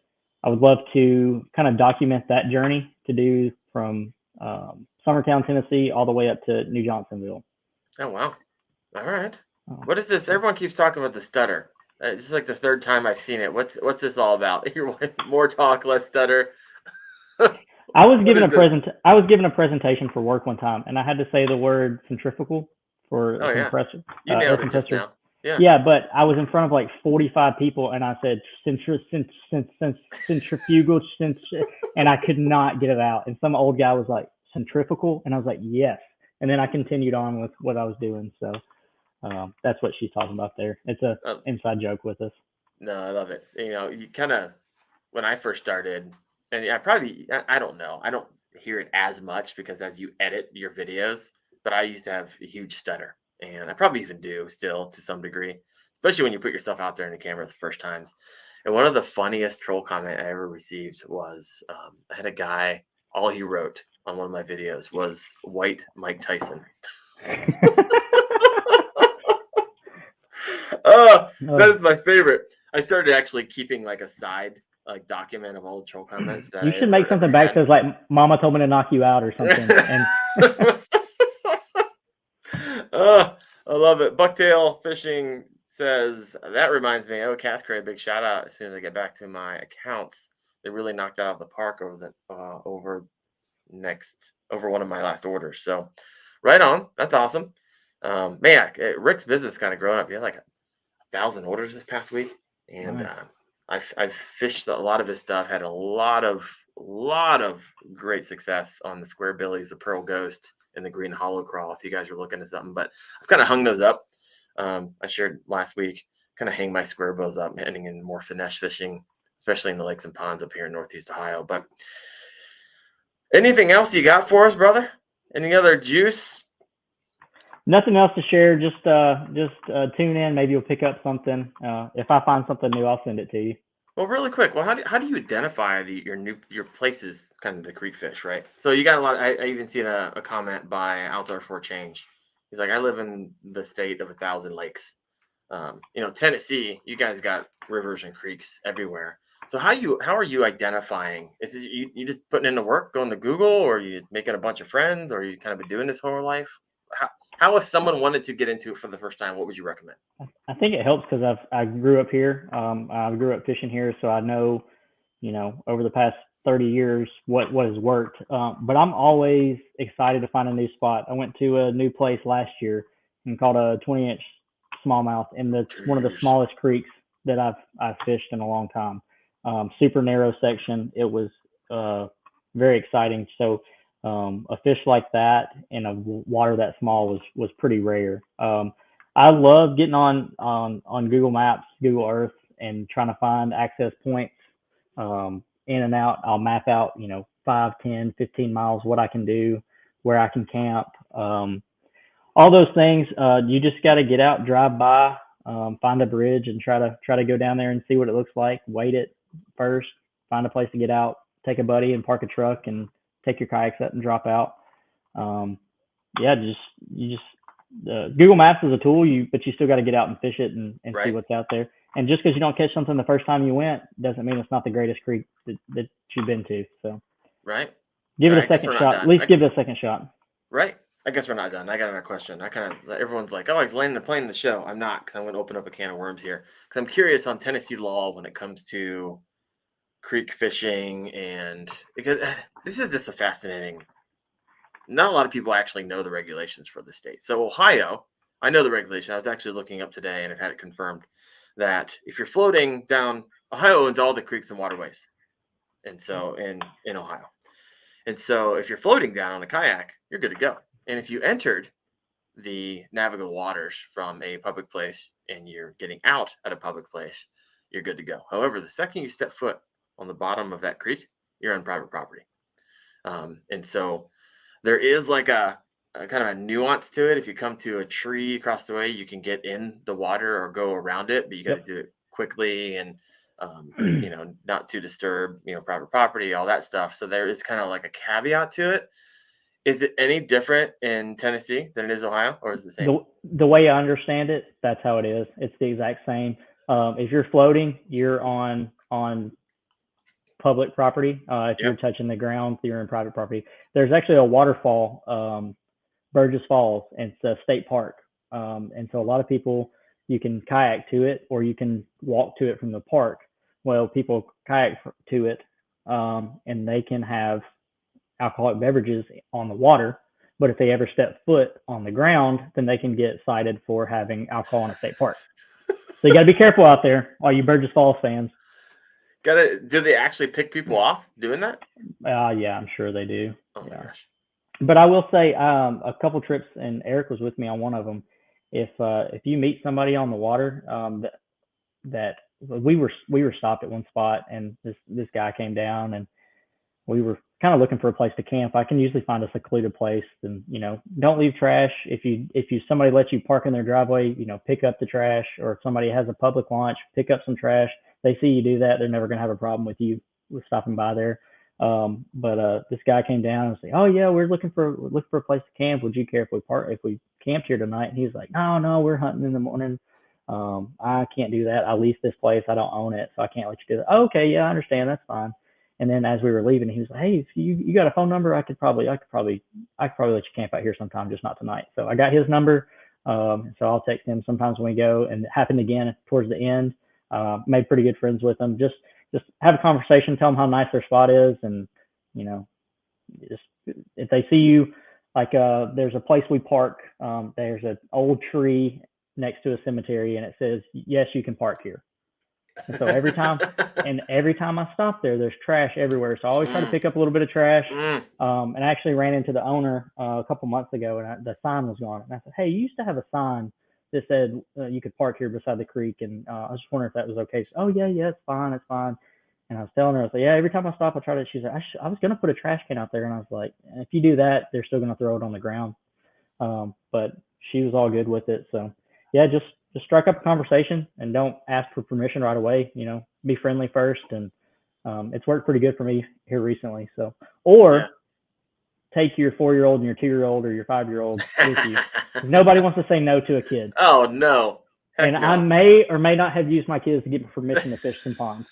I would love to kind of document that journey to do from Summertown, Tennessee, all the way up to New Johnsonville. Oh, wow. All right. Um, What is this? so Everyone keeps talking about the stutter. This is like the third time I've seen it. What's this all about? More talk, less stutter. What is this? I was given a presentation for work one time, and I had to say the word centrifugal for a Oh yeah, compressor, you air nailed it just compressor. now. Yeah. Yeah, but I was in front of like 45 people, and I said centrifugal, and I could not get it out. And some old guy was like, centrifugal, and I was like, yes. And then I continued on with what I was doing. So that's what she's talking about there. It's a Um, inside joke with us. no, I love it. You kind of when I first started, and I don't know, I don't hear it as much because as you edit your videos, but I used to have a huge stutter, and I probably even do still to some degree, especially when you put yourself out there in the camera the first times. And one of the funniest troll comment I ever received was I had a guy, all he wrote on one of my videos was "White Mike Tyson." That Oh, is my favorite. I started actually keeping like a side like document of all the troll comments that you I should make ever something back had. that says like, "Mama told me to knock you out" or something. And I love it. Bucktail Fishing says that reminds me. Oh, Cath Cray, big shout out as soon as I get back to my accounts. They really knocked it out of the park over one of my last orders. So, right on. That's awesome. Man, Rick's business kind of growing up. He had like 1,000 orders this past week, and nice. I've fished a lot of his stuff. Had a lot of great success on the Square Billies, the Pearl Ghost, and the Green Hollow Crawl. If you guys are looking at something, but I've kind of hung those up. I shared last week. Kind of hang my square bills up, heading in more finesse fishing, especially in the lakes and ponds up here in Northeast Ohio. But anything else you got for us, brother? Any other juice? Nothing else to share. Just tune in. Maybe you'll pick up something. If I find something new, I'll send it to you. Well, really quick. Well, how do you identify your places, kind of the creek fish, right? So you got a lot. I even seen a comment by Outdoor for Change. He's like, I live in the state of 1,000 lakes. Tennessee, you guys got rivers and creeks everywhere. So how are you identifying? Is it you just putting in the work, going to Google, or you just making a bunch of friends, or you kind of been doing this whole life? How if someone wanted to get into it for the first time, what would you recommend? I think it helps because I grew up here. I grew up fishing here, so I know, over the past 30 years what has worked. But I'm always excited to find a new spot. I went to a new place last year and caught a 20-inch smallmouth in one of the Jeez. smallest creeks that I've fished in a long time. Super narrow section. It was very exciting. So a fish like that in a water that small was pretty rare. I love getting on Google Maps, Google Earth, and trying to find access points in and out. I'll map out, 5, 10, 15 miles, what I can do, where I can camp, all those things. You just got to get out, drive by, find a bridge, and try to go down there and see what it looks like. Wait it, first, find a place to get out, take a buddy and park a truck and take your kayaks up and drop out. Yeah, Google Maps is a tool, but you still got to get out and fish it and see Right. what's out there. And just because you don't catch something the first time you went doesn't mean it's not the greatest creek that you've been to. So Right. give All it right, a I guess second we're not shot. At done. least give it a second shot. Right. I guess we're not done. I got another question. Everyone's like, oh, he's landing and playing the show. I'm not, because I'm going to open up a can of worms here. Because I'm curious on Tennessee law when it comes to creek fishing, and because this is just a fascinating. Not a lot of people actually know the regulations for the state. So Ohio, I know the regulation. I was actually looking up today, and I've had it confirmed that if you're floating down, Ohio owns all the creeks and waterways, and so in Ohio. And so if you're floating down on a kayak, you're good to go. And if you entered the navigable waters from a public place and you're getting out at a public place, you're good to go. However, the second you step foot on the bottom of that creek, you're on private property. And so there is like a kind of a nuance to it. If you come to a tree across the way, you can get in the water or go around it, but you got to do it quickly and not to disturb, private property, all that stuff. So there is kind of like a caveat to it. Is it any different in Tennessee than it is Ohio, or is it the same? The way I understand it, that's how it is. It's the exact same. If you're floating, you're on public property. If you're touching the ground, you're in private property. There's actually a waterfall, Burgess Falls, and it's a state park. And so a lot of people, you can kayak to it or you can walk to it from the park. Well, people kayak to it, and they can have alcoholic beverages on the water. But if they ever step foot on the ground, then they can get cited for having alcohol in a state park. So you got to be careful out there, all you Burgess Falls fans. Do they actually pick people off doing that? Yeah, I'm sure they do. Oh my gosh. But I will say, a couple trips, and Eric was with me on one of them. If you meet somebody on the water, that we were stopped at one spot, and this guy came down, and we were kind of looking for a place to camp. I can usually find a secluded place, and don't leave trash. If somebody lets you park in their driveway, pick up the trash, or if somebody has a public launch, pick up some trash. They see you do that, they're never going to have a problem with you stopping by there. But this guy came down and said, "Oh yeah, we're looking for a place to camp. Would you care if we camped here tonight?" And he's like, "No, we're hunting in the morning. I can't do that. I lease this place. I don't own it, so I can't let you do that." "Oh, okay, yeah, I understand. That's fine." And then as we were leaving, he was like, "Hey, if you got a phone number, I could probably let you camp out here sometime, just not tonight." So I got his number. So I'll text him sometimes when we go, and it happened again towards the end. Made pretty good friends with him. Just have a conversation, tell them how nice their spot is, and just if they see you, like there's a place we park. There's an old tree next to a cemetery, and it says, "Yes, you can park here." And so every time I stop there, there's trash everywhere. So I always try to pick up a little bit of trash. And I actually ran into the owner a couple months ago, and the sign was gone. And I said, "Hey, you used to have a sign that said you could park here beside the creek, and I was just wondering if that was okay." So, "Oh yeah, it's fine. And I was telling her, I was like, "Yeah, every time I stop, I try to." She's like, I was gonna put a trash can out there," and I was like, "If you do that, they're still gonna throw it on the ground." But she was all good with it. So yeah, just strike up a conversation and don't ask for permission right away. Be friendly first, and it's worked pretty good for me here recently. So, or take your 4-year-old and your 2-year-old or your 5-year-old with you. Nobody wants to say no to a kid. Oh no. Heck no. I may or may not have used my kids to get permission to fish some ponds.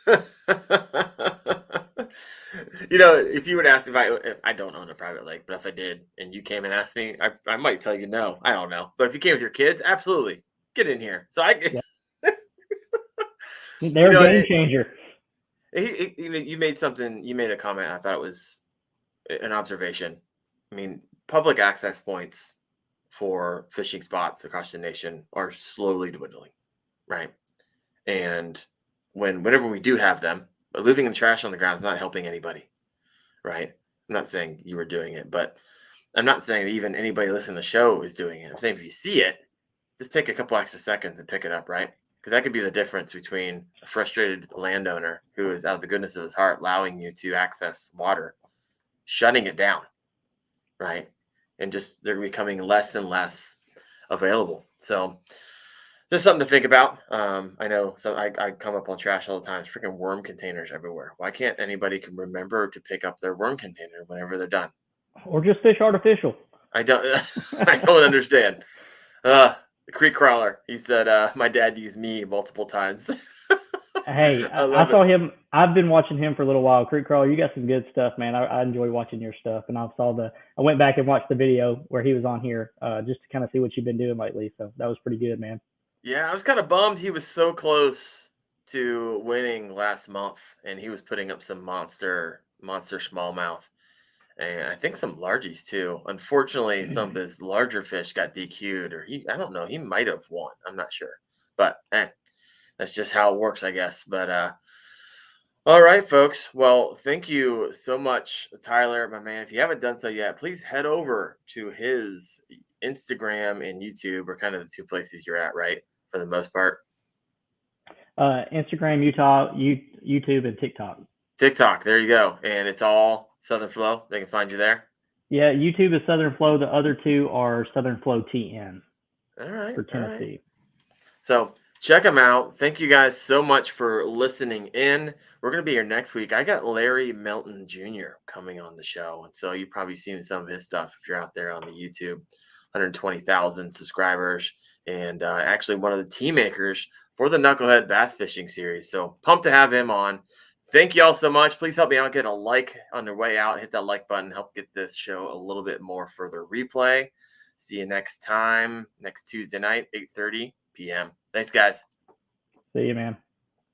If you would ask if I don't own a private lake, but if I did and you came and asked me, I might tell you no. I don't know. But if you came with your kids, absolutely. Get in here. So they're a game changer. You made a comment. I thought it was an observation. I mean, public access points for fishing spots across the nation are slowly dwindling, right? And whenever we do have them, leaving the trash on the ground is not helping anybody, right? I'm not saying you were doing it, but I'm not saying that even anybody listening to the show is doing it. I'm saying if you see it, just take a couple extra seconds and pick it up, right? Because that could be the difference between a frustrated landowner who is out of the goodness of his heart allowing you to access water, shutting it down, right? And just they're becoming less and less available. So just something to think about. I know, so I come up on trash all the time. Freaking worm containers everywhere. Why can't anybody can remember to pick up their worm container whenever they're done? Or just fish artificial. I don't. I don't understand. The creek crawler. He said, "My dad used me multiple times." Hey, I I love it. saw him. I've been watching him for a little while. Creek Crawler, you got some good stuff, man. I enjoy watching your stuff, and I went back and watched the video where he was on here, just to kind of see what you've been doing lately. So that was pretty good, man. Yeah, I was kind of bummed he was so close to winning last month, and he was putting up some monster smallmouth, and I think some largies too. Unfortunately, some of his larger fish got DQ'd, or I don't know, he might have won. I'm not sure, but that's just how it works, I guess. But all right, folks. Well, thank you so much, Tyler, my man. If you haven't done so yet, please head over to his Instagram and YouTube, are kind of the two places you're at, right? For the most part. Instagram, YouTube, and TikTok. TikTok, there you go. And it's all Southern Flow. They can find you there. Yeah, YouTube is Southern Flow. The other two are Southern Flow TN All right. for All right. Tennessee. So check them out. Thank you guys so much for listening in. We're going to be here next week. I got Larry Melton Jr. coming on the show. And so you've probably seen some of his stuff if you're out there on the YouTube. 120,000 subscribers, and actually one of the team makers for the Knucklehead Bass Fishing Series. So pumped to have him on. Thank you all so much. Please help me out. Get a like on your way out. Hit that like button. Help get this show a little bit more further replay. See you next time, next Tuesday night, 8:30 p.m. Thanks, guys. See you, man.